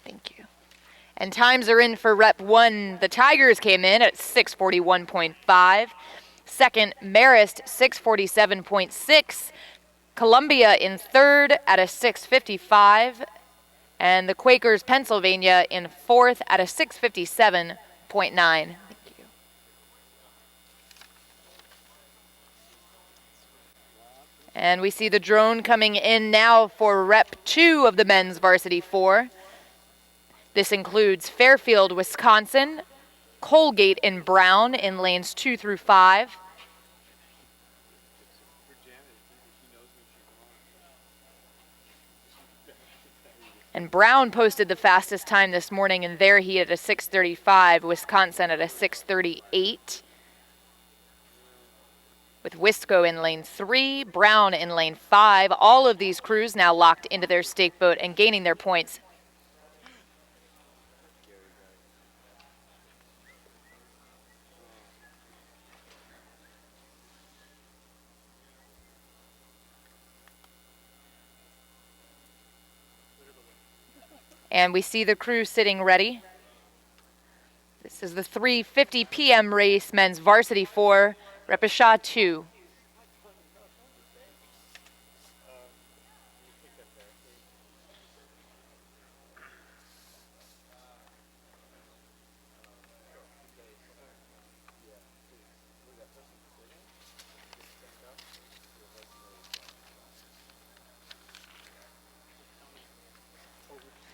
Thank you. And times are in for Rep 1. The Tigers came in at 6:41.5. Second, Marist, 6:47.6. Columbia in third at a 6:55. And the Quakers, Pennsylvania, in fourth at a 6:57.9. Thank you. And we see the drone coming in now for Rep 2 of the men's varsity 4. This includes Fairfield, Wisconsin, Colgate and Brown in lanes 2 through 5. And Brown posted the fastest time this morning in their heat at a 6:35, Wisconsin at a 6:38. With Wisco in lane 3, Brown in lane 5. All of these crews now locked into their stake boat and gaining their points. And we see the crew sitting ready. This is the 3:50 p.m. race, men's varsity 4, Repechage 2.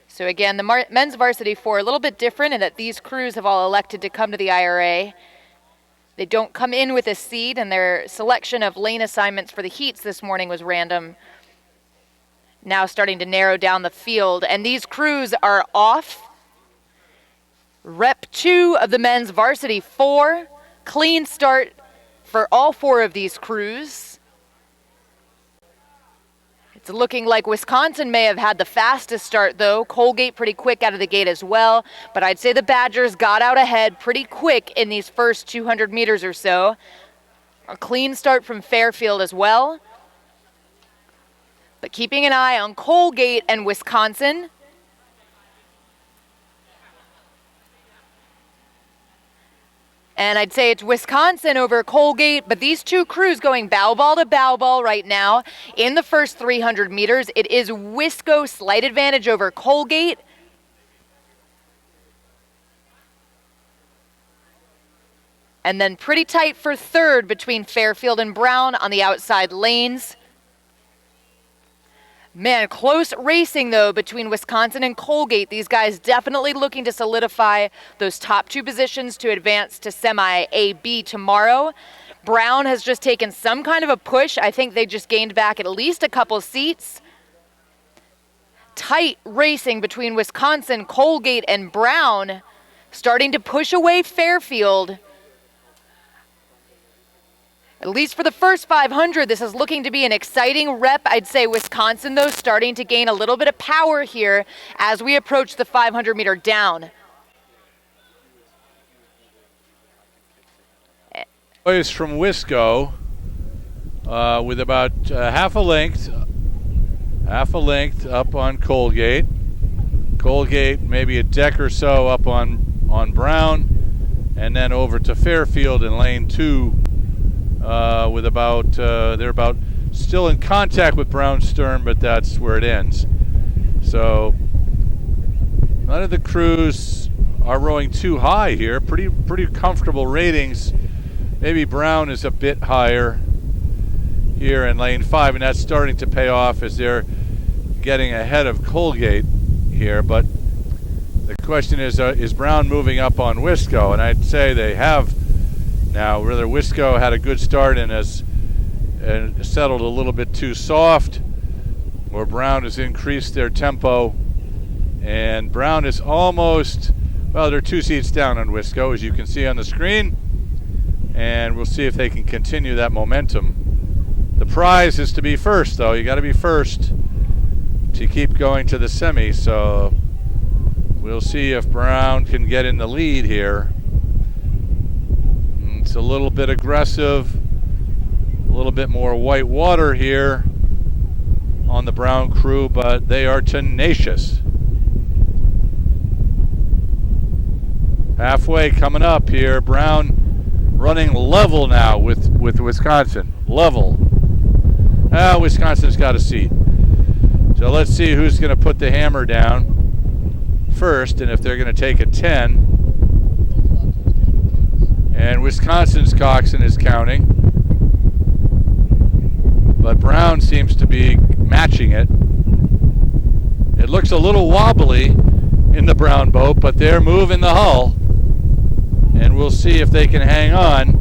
So again, the men's varsity 4, a little bit different in that these crews have all elected to come to the IRA. They don't come in with a seed, and their selection of lane assignments for the heats this morning was random. now starting to narrow down the field. And these crews are off. Rep 2 of the men's varsity 4. Clean start for all 4 of these crews. It's looking like Wisconsin may have had the fastest start, though. Colgate pretty quick out of the gate as well. But I'd say the Badgers got out ahead pretty quick in these first 200 meters or so. A clean start from Fairfield as well. But keeping an eye on Colgate and Wisconsin. And I'd say it's Wisconsin over Colgate, but these two crews going bow ball to bow ball right now in the first 300 meters. It is Wisco slight advantage over Colgate. And then pretty tight for third between Fairfield and Brown on the outside lanes. Man, close racing, though, between Wisconsin and Colgate. These guys definitely looking to solidify those top 2 positions to advance to semi-AB tomorrow. Brown has just taken some kind of a push. I think they just gained back at least a couple seats. Tight racing between Wisconsin, Colgate, and Brown, starting to push away Fairfield. At least for the first 500, this is looking to be an exciting rep. I'd say Wisconsin, though, starting to gain a little bit of power here as we approach the 500-meter down. Boys from Wisco with about half a length up on Colgate. Colgate maybe a deck or so up on Brown, and then over to Fairfield in lane 2. With about, they're about still in contact with Brown's stern, but that's where it ends. So none of the crews are rowing too high here. Pretty comfortable ratings. Maybe Brown is a bit higher here in lane 5, and that's starting to pay off as they're getting ahead of Colgate here. But the question is Brown moving up on Wisco? And I'd say they have. Now, whether Wisco had a good start and has settled a little bit too soft, or Brown has increased their tempo, and Brown is almost, well, they're 2 seats down on Wisco, as you can see on the screen, and we'll see if they can continue that momentum. The prize is to be first, though. You got to be first to keep going to the semi, so we'll see if Brown can get in the lead here. It's a little bit aggressive, a little bit more white water here on the Brown crew, but they are tenacious. Halfway coming up here, Brown running level now with Wisconsin. Level. Wisconsin's got a seat. So let's see who's going to put the hammer down first, and if they're going to take a 10. And Wisconsin's coxswain is counting. But Brown seems to be matching it. It looks a little wobbly in the Brown boat, but they're moving the hull. And we'll see if they can hang on.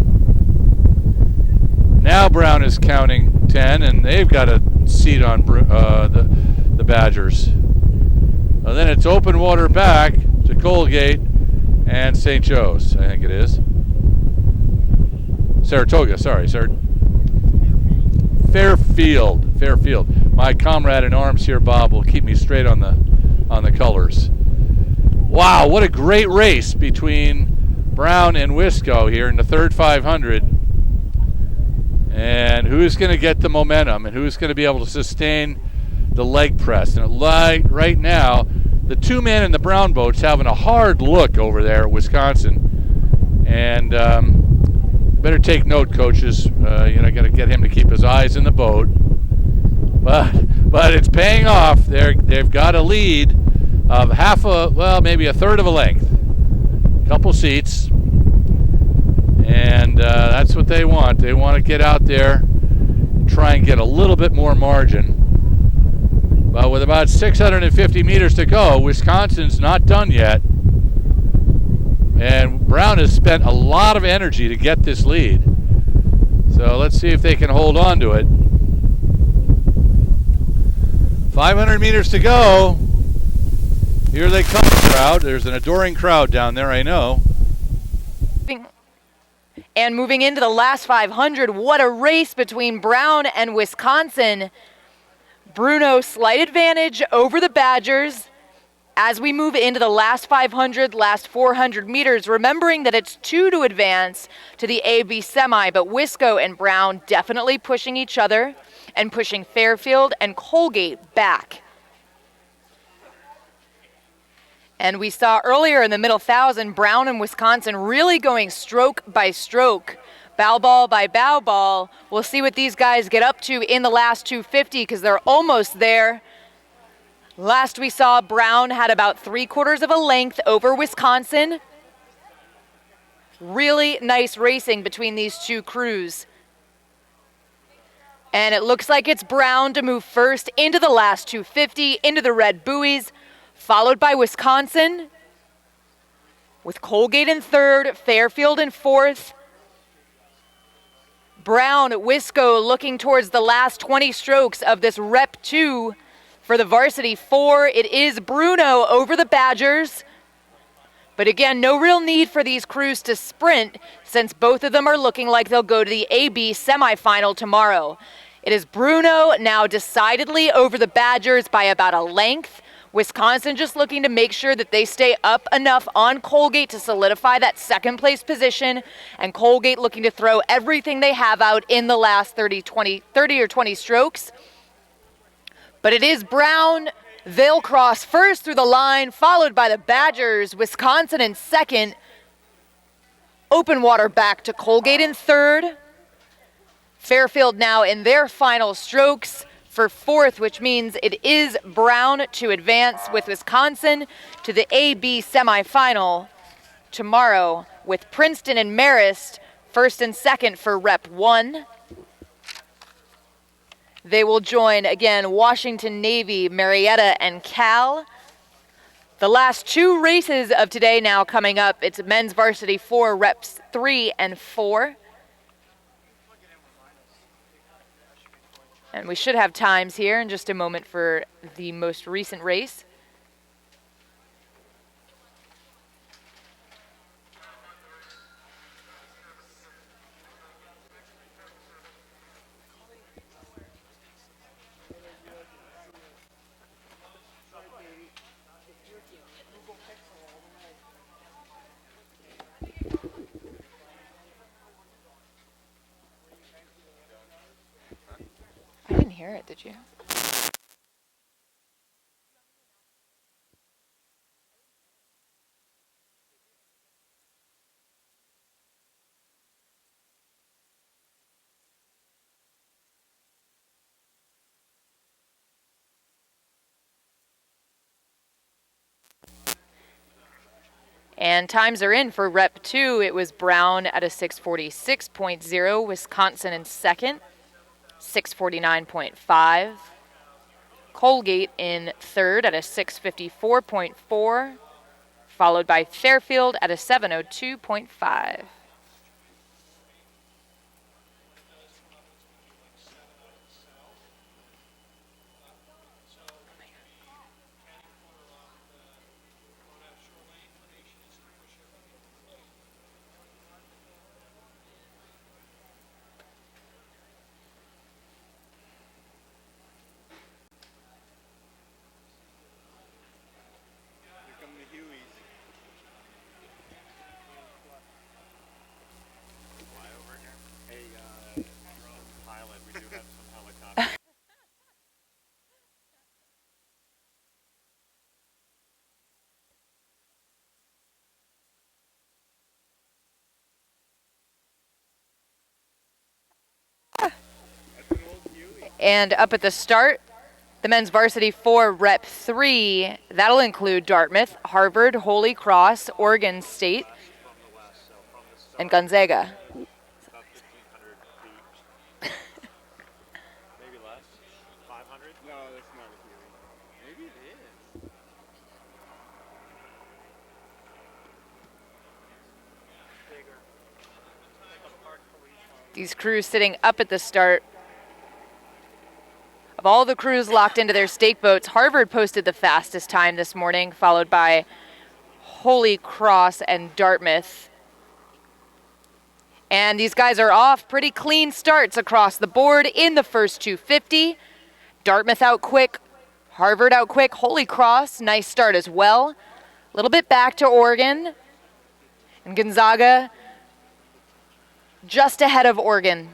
Now Brown is counting 10, and they've got a seat on the Badgers. Well, then it's open water back to Colgate and St. Joe's, I think it is. Saratoga, sorry, Fairfield. My comrade in arms here, Bob, will keep me straight on the colors. Wow, what a great race between Brown and Wisco here in the third 500. And who's going to get the momentum, and who's going to be able to sustain the leg press? And right now, the 2 men in the Brown boat's having a hard look over there at Wisconsin, and better take note, coaches. Got to get him to keep his eyes in the boat. But it's paying off. They've got a lead of maybe a third of a length. Couple seats. And that's what they want. They want to get out there, try and get a little bit more margin. But with about 650 meters to go, Wisconsin's not done yet. And Brown has spent a lot of energy to get this lead. So let's see if they can hold on to it. 500 meters to go. Here they come, crowd. There's an adoring crowd down there, I know. And moving into the last 500, what a race between Brown and Wisconsin. Bruno, slight advantage over the Badgers. As we move into the last 500, last 400 meters, remembering that it's 2 to advance to the AB semi, but Wisco and Brown definitely pushing each other and pushing Fairfield and Colgate back. And we saw earlier in the middle 1,000, Brown and Wisconsin really going stroke by stroke, bow ball by bow ball. We'll see what these guys get up to in the last 250 because they're almost there. Last we saw, Brown had about 3/4 of a length over Wisconsin. Really nice racing between these two crews. And it looks like it's Brown to move first into the last 250, into the red buoys, followed by Wisconsin, with Colgate in third, Fairfield in fourth. Brown, Wisco looking towards the last 20 strokes of this Rep 2. For the varsity 4, it is Bruno over the Badgers. But again, no real need for these crews to sprint since both of them are looking like they'll go to the AB semifinal tomorrow. It is Bruno now decidedly over the Badgers by about a length. Wisconsin just looking to make sure that they stay up enough on Colgate to solidify that second place position, and Colgate looking to throw everything they have out in the last 30 or 20 strokes. But it is Brown. They'll cross first through the line, followed by the Badgers. Wisconsin in second. Open water back to Colgate in third. Fairfield now in their final strokes for fourth, which means it is Brown to advance with Wisconsin to the AB semifinal tomorrow, with Princeton and Marist first and second for Rep 1. They will join, again, Washington Navy, Marietta, and Cal. The last 2 races of today now coming up. It's men's varsity 4, reps 3 and 4. And we should have times here in just a moment for the most recent race. I didn't hear it, did you? And times are in for Rep 2. It was Brown at a 6:46.0, Wisconsin in second, 6:49.5. Colgate in third at a 6:54.4, followed by Fairfield at a 7:02.5. And up at the start, the men's varsity 4, Rep 3. That'll include Dartmouth, Harvard, Holy Cross, Oregon State, and Gonzaga. Maybe less. 500? No, that's not a Huey. Maybe it is. These crews sitting up at the start. Of all the crews locked into their stake boats, Harvard posted the fastest time this morning, followed by Holy Cross and Dartmouth. And these guys are off pretty clean starts across the board in the first 250. Dartmouth out quick, Harvard out quick, Holy Cross, nice start as well. A little bit back to Oregon. And Gonzaga just ahead of Oregon.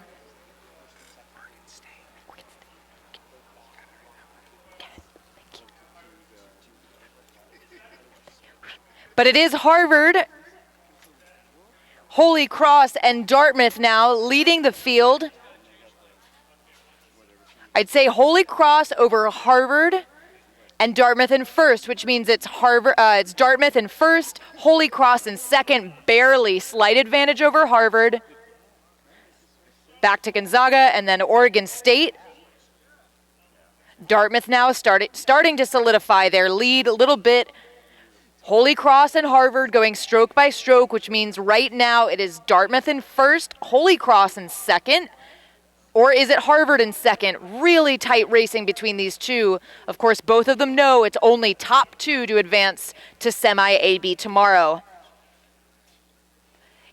But it is Harvard, Holy Cross, and Dartmouth now leading the field. I'd say Holy Cross over Harvard and Dartmouth in first, which means it's Dartmouth in first, Holy Cross in second, barely slight advantage over Harvard. Back to Gonzaga and then Oregon State. Dartmouth now starting to solidify their lead a little bit. Holy Cross and Harvard going stroke by stroke, which means right now it is Dartmouth in first, Holy Cross in second, or is it Harvard in second? Really tight racing between these two. Of course, both of them know it's only top two to advance to semi-AB tomorrow.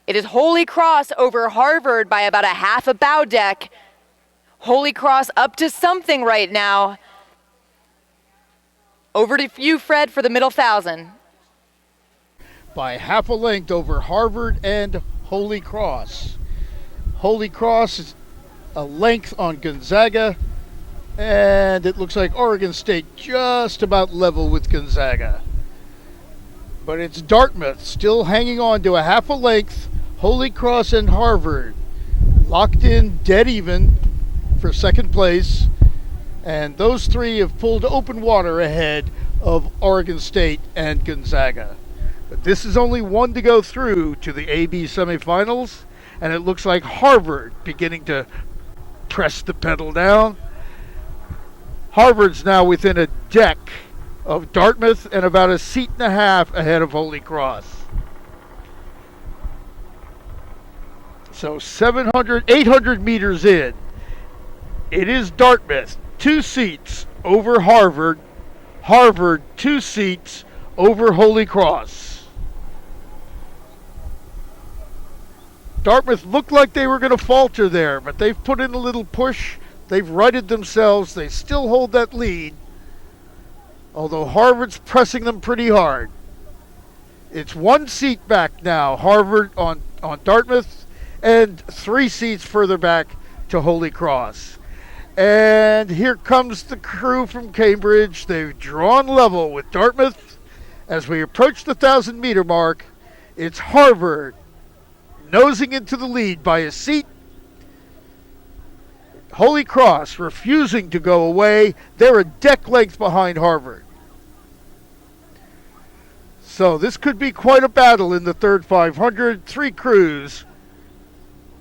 It is Holy Cross over Harvard by about a half a bow deck. Holy Cross up to something right now. Over to you, Fred, for the middle 1,000. By half a length over Harvard and Holy Cross. Holy Cross is a length on Gonzaga, and it looks like Oregon State just about level with Gonzaga. But it's Dartmouth still hanging on to a half a length. Holy Cross and Harvard locked in dead even for second place, and those three have pulled open water ahead of Oregon State and Gonzaga. But this is only one to go through to the AB semifinals, and it looks like Harvard beginning to press the pedal down. Harvard's now within a deck of Dartmouth and about a seat and a half ahead of Holy Cross. So 800 meters in, it is Dartmouth, 2 seats over Harvard, Harvard 2 seats over Holy Cross. Dartmouth looked like they were going to falter there, but they've put in a little push. They've righted themselves. They still hold that lead, although Harvard's pressing them pretty hard. It's 1 seat back now, Harvard on Dartmouth, and 3 seats further back to Holy Cross. And here comes the crew from Cambridge. They've drawn level with Dartmouth. As we approach the 1,000-meter mark, it's Harvard nosing into the lead by a seat. Holy Cross refusing to go away. They're a deck length behind Harvard. So this could be quite a battle in the third 500. 3 crews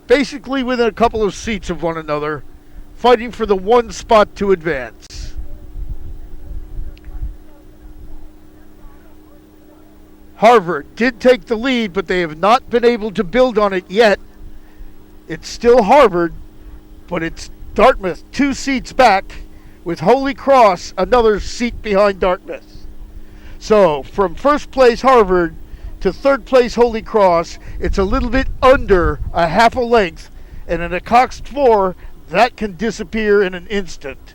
basically within a couple of seats of one another, fighting for the 1 spot to advance. Harvard did take the lead, but they have not been able to build on it yet. It's still Harvard, but it's Dartmouth 2 seats back, with Holy Cross another seat behind Dartmouth. So from first place Harvard to third place Holy Cross, it's a little bit under a half a length, and in a Cox 4, that can disappear in an instant.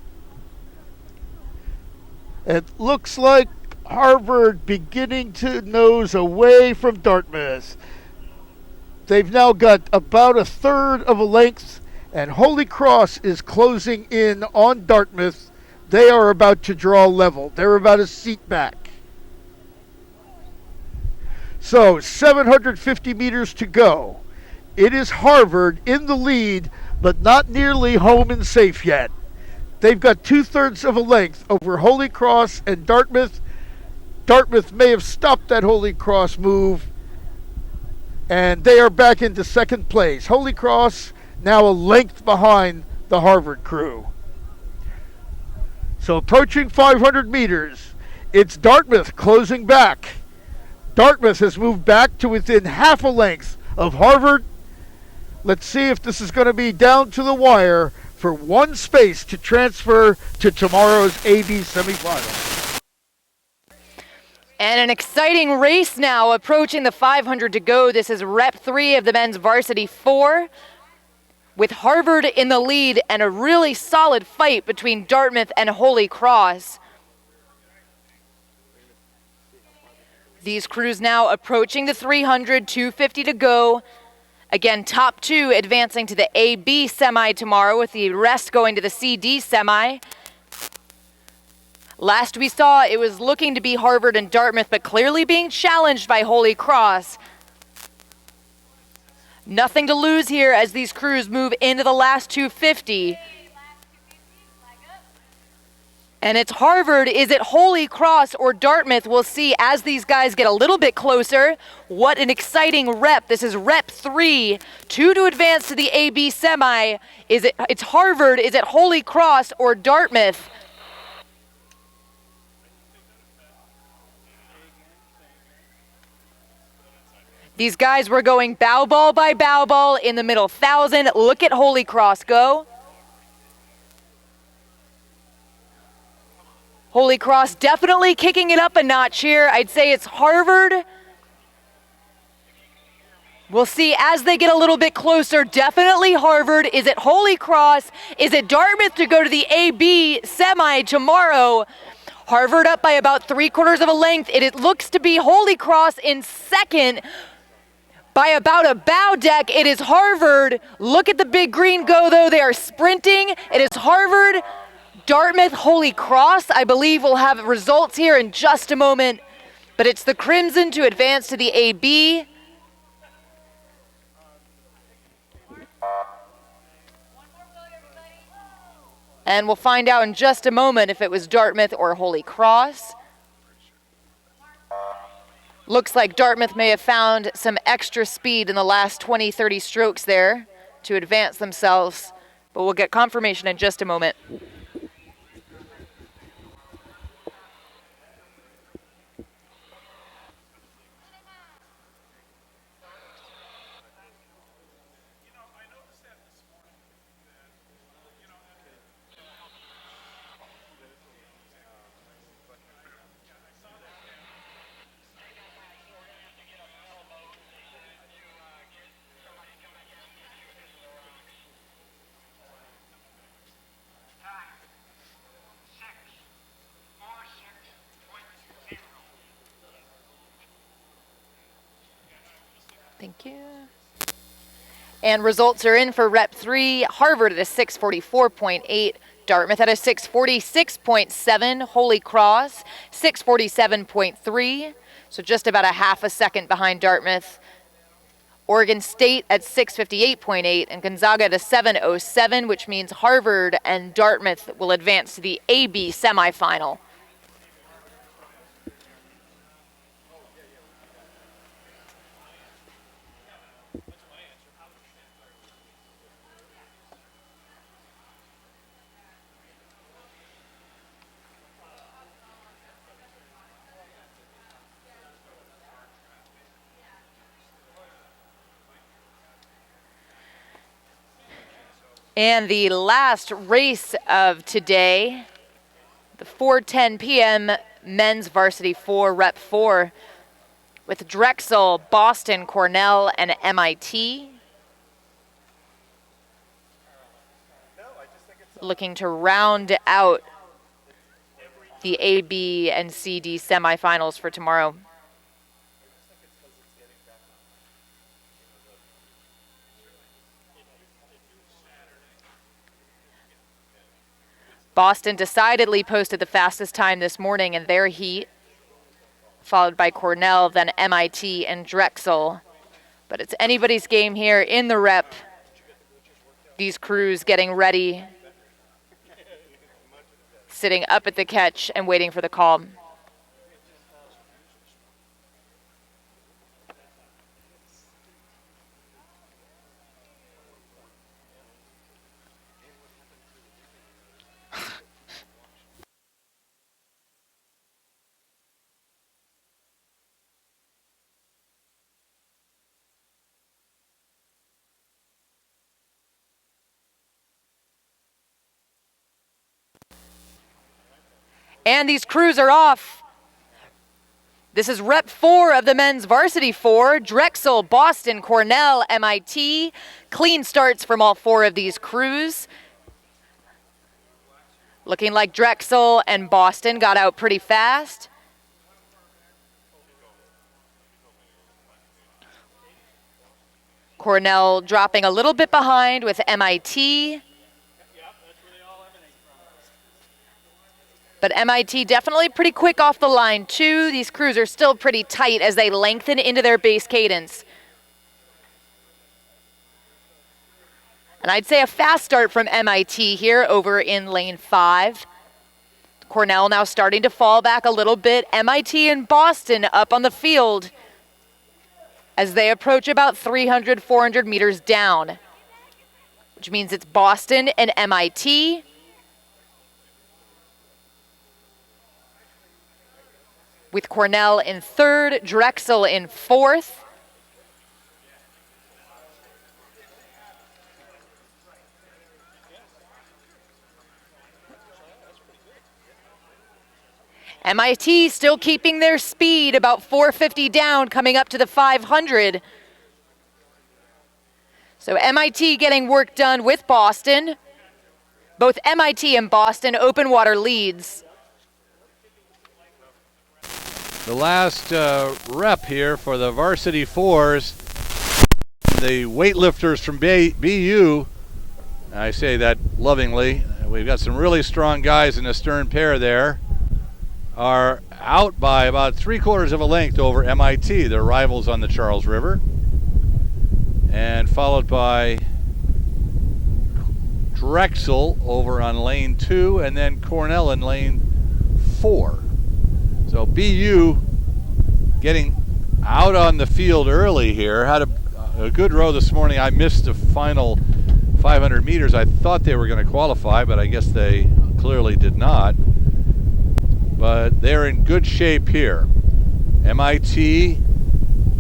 It looks like Harvard beginning to nose away from Dartmouth. They've now got about a third of a length, and Holy Cross is closing in on Dartmouth. They are about to draw level. They're about a seat back. So 750 meters to go. It is Harvard in the lead, but not nearly home and safe yet. They've got 2/3 of a length over Holy Cross and Dartmouth. Dartmouth may have stopped that Holy Cross move, and they are back into second place. Holy Cross now a length behind the Harvard crew. So approaching 500 meters, it's Dartmouth closing back. Dartmouth has moved back to within half a length of Harvard. Let's see if this is going to be down to the wire for one space to transfer to tomorrow's AB semifinal. And an exciting race now approaching the 500 to go. This is Rep 3 of the men's varsity 4 with Harvard in the lead and a really solid fight between Dartmouth and Holy Cross. These crews now approaching the 300, 250 to go. Again, top 2 advancing to the AB semi tomorrow with the rest going to the CD semi. Last we saw, it was looking to be Harvard and Dartmouth, but clearly being challenged by Holy Cross. Nothing to lose here as these crews move into the last 250. And it's Harvard, is it Holy Cross or Dartmouth? We'll see as these guys get a little bit closer. What an exciting rep. This is Rep 3, 2 to advance to the AB semi. It's Harvard, is it Holy Cross or Dartmouth? These guys were going bow ball by bow ball in the middle 1,000. Look at Holy Cross go. Holy Cross definitely kicking it up a notch here. I'd say it's Harvard. We'll see as they get a little bit closer. Definitely Harvard. Is it Holy Cross? Is it Dartmouth to go to the AB semi tomorrow? Harvard up by about 3/4 of a length. It looks to be Holy Cross in second by about a bow deck. It is Harvard. Look at the big green go, though. They are sprinting. It is Harvard, Dartmouth, Holy Cross. I believe we'll have results here in just a moment. But it's the Crimson to advance to the AB. And we'll find out in just a moment if it was Dartmouth or Holy Cross. Looks like Dartmouth may have found some extra speed in the last 20, 30 strokes there to advance themselves, but we'll get confirmation in just a moment. Thank you. And results are in for Rep 3. Harvard at a 644.8. Dartmouth at a 646.7. Holy Cross, 647.3. So just about a half a second behind Dartmouth. Oregon State at 658.8. And Gonzaga at a 707, which means Harvard and Dartmouth will advance to the AB semifinal. And the last race of today, the 4:10 p.m. men's varsity 4, Rep 4, with Drexel, Boston, Cornell, and MIT. Looking to round out the AB and CD semifinals for tomorrow. Boston decidedly posted the fastest time this morning in their heat, followed by Cornell, then MIT and Drexel. But it's anybody's game here in the rep. These crews getting ready, sitting up at the catch and waiting for the call. And these crews are off. This is Rep 4 of the men's varsity 4. Drexel, Boston, Cornell, MIT. Clean starts from all 4 of these crews. Looking like Drexel and Boston got out pretty fast. Cornell dropping a little bit behind with MIT. But MIT definitely pretty quick off the line too. These crews are still pretty tight as they lengthen into their base cadence. And I'd say a fast start from MIT here over in lane 5. Cornell now starting to fall back a little bit. MIT and Boston up on the field as they approach about 300, 400 meters down, which means it's Boston and MIT. With Cornell in 3rd, Drexel in 4th. MIT still keeping their speed, about 450 down, coming up to the 500. So MIT getting work done with Boston. Both MIT and Boston open water leads. The last rep here for the varsity 4s, the weightlifters from BU, I say that lovingly, we've got some really strong guys in the stern pair there, are out by about 3/4 of a length over MIT, their rivals on the Charles River, and followed by Drexel over on lane 2, and then Cornell in lane 4. So BU getting out on the field early here. Had a good row this morning. I missed the final 500 meters. I thought they were going to qualify, but I guess they clearly did not. But they're in good shape here. MIT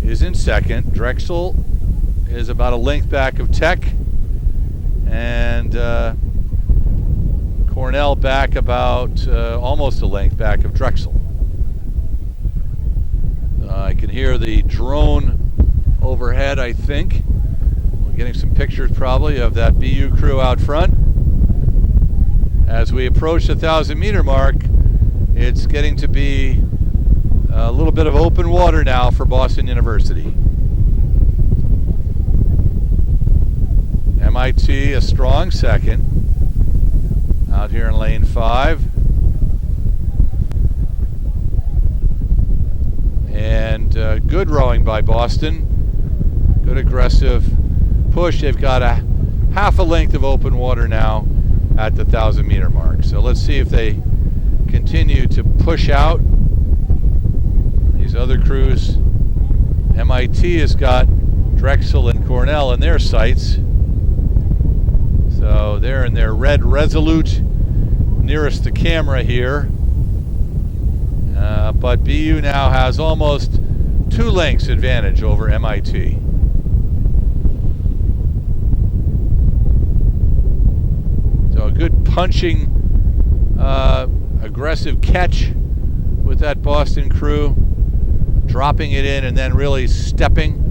is in 2nd. Drexel is about a length back of Tech. And Cornell back about almost a length back of Drexel. I can hear the drone overhead, I think. We're getting some pictures probably of that BU crew out front. As we approach the 1,000-meter mark, it's getting to be a little bit of open water now for Boston University. MIT a strong 2nd. Out here in lane 5. And good rowing by Boston. Good aggressive push. They've got a half a length of open water now at the 1,000-meter mark. So let's see if they continue to push out these other crews. MIT has got Drexel and Cornell in their sights. So they're in their red Resolute nearest the camera here. But BU now has almost 2 lengths advantage over MIT. So a good punching, aggressive catch with that Boston crew, dropping it in and then really stepping.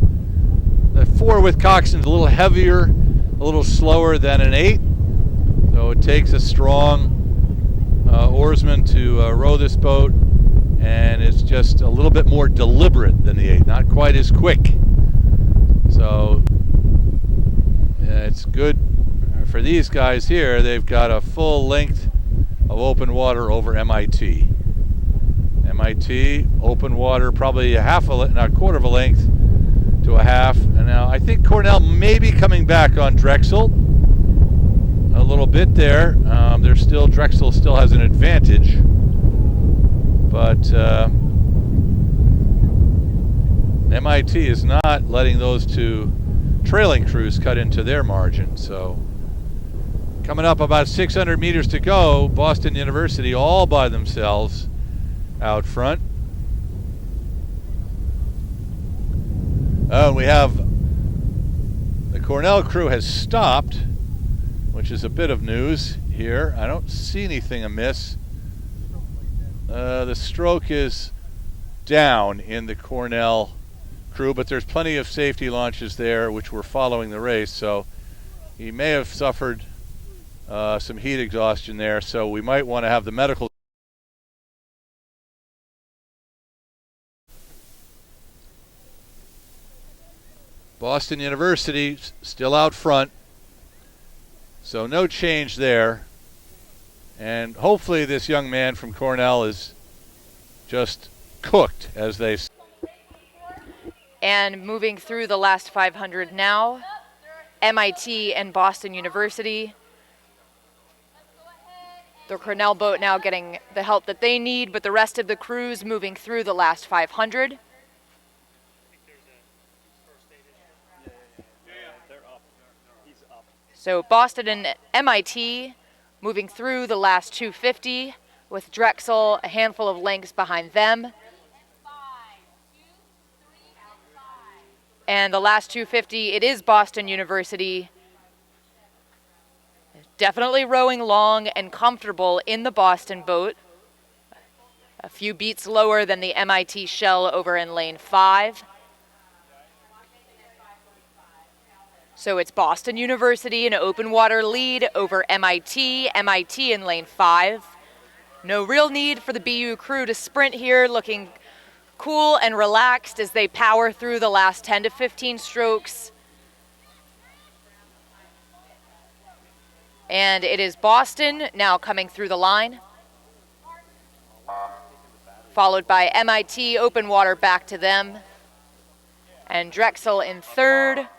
The 4 with Coxon's a little heavier, a little slower than an 8. So it takes a strong oarsman to row this boat. And it's just a little bit more deliberate than the 8, not quite as quick. So it's good for these guys here. They've got a full length of open water over MIT. MIT, open water, probably a quarter of a length to a half. And now I think Cornell may be coming back on Drexel a little bit there. Drexel still has an advantage. But MIT is not letting those 2 trailing crews cut into their margin. So coming up about 600 meters to go, Boston University all by themselves out front. We have the Cornell crew has stopped, which is a bit of news here. I don't see anything amiss. The stroke is down in the Cornell crew, but there's plenty of safety launches there which were following the race, so he may have suffered some heat exhaustion there, so we might want to have the medical. Boston University still out front, so no change there. And hopefully this young man from Cornell is just cooked, as they say. And moving through the last 500 now, MIT and Boston University. The Cornell boat now getting the help that they need, but the rest of the crews moving through the last 500. So Boston and MIT moving through the last 250 with Drexel a handful of lengths behind them. And the last 250, it is Boston University. Definitely rowing long and comfortable in the Boston boat. A few beats lower than the MIT shell over in lane 5. So it's Boston University, an open water lead over MIT. MIT in lane 5. No real need for the BU crew to sprint here, looking cool and relaxed as they power through the last 10 to 15 strokes. And it is Boston now coming through the line, followed by MIT, open water back to them, and Drexel in third.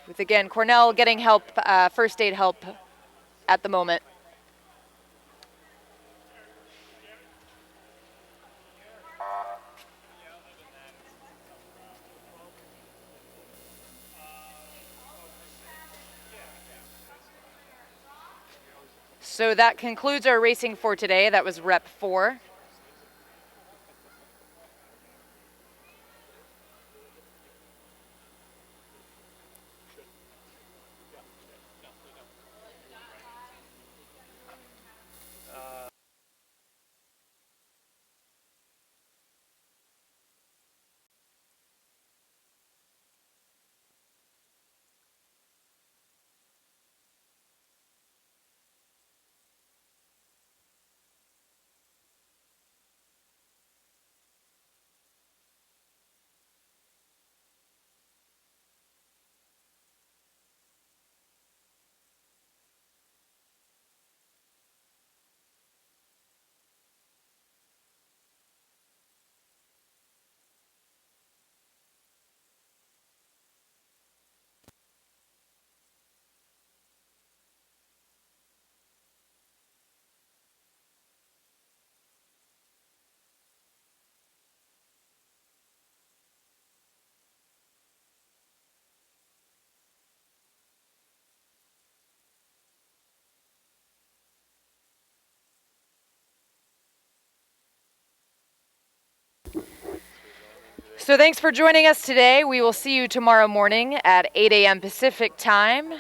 With, again, Cornell getting help, first aid help at the moment. So that concludes our racing for today. That was Rep 4. So thanks for joining us today. We will see you tomorrow morning at 8 a.m. Pacific time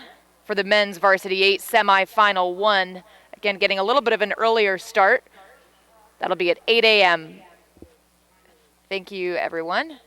for the men's varsity 8 semifinal 1. Again, getting a little bit of an earlier start. That'll be at 8 a.m. Thank you, everyone.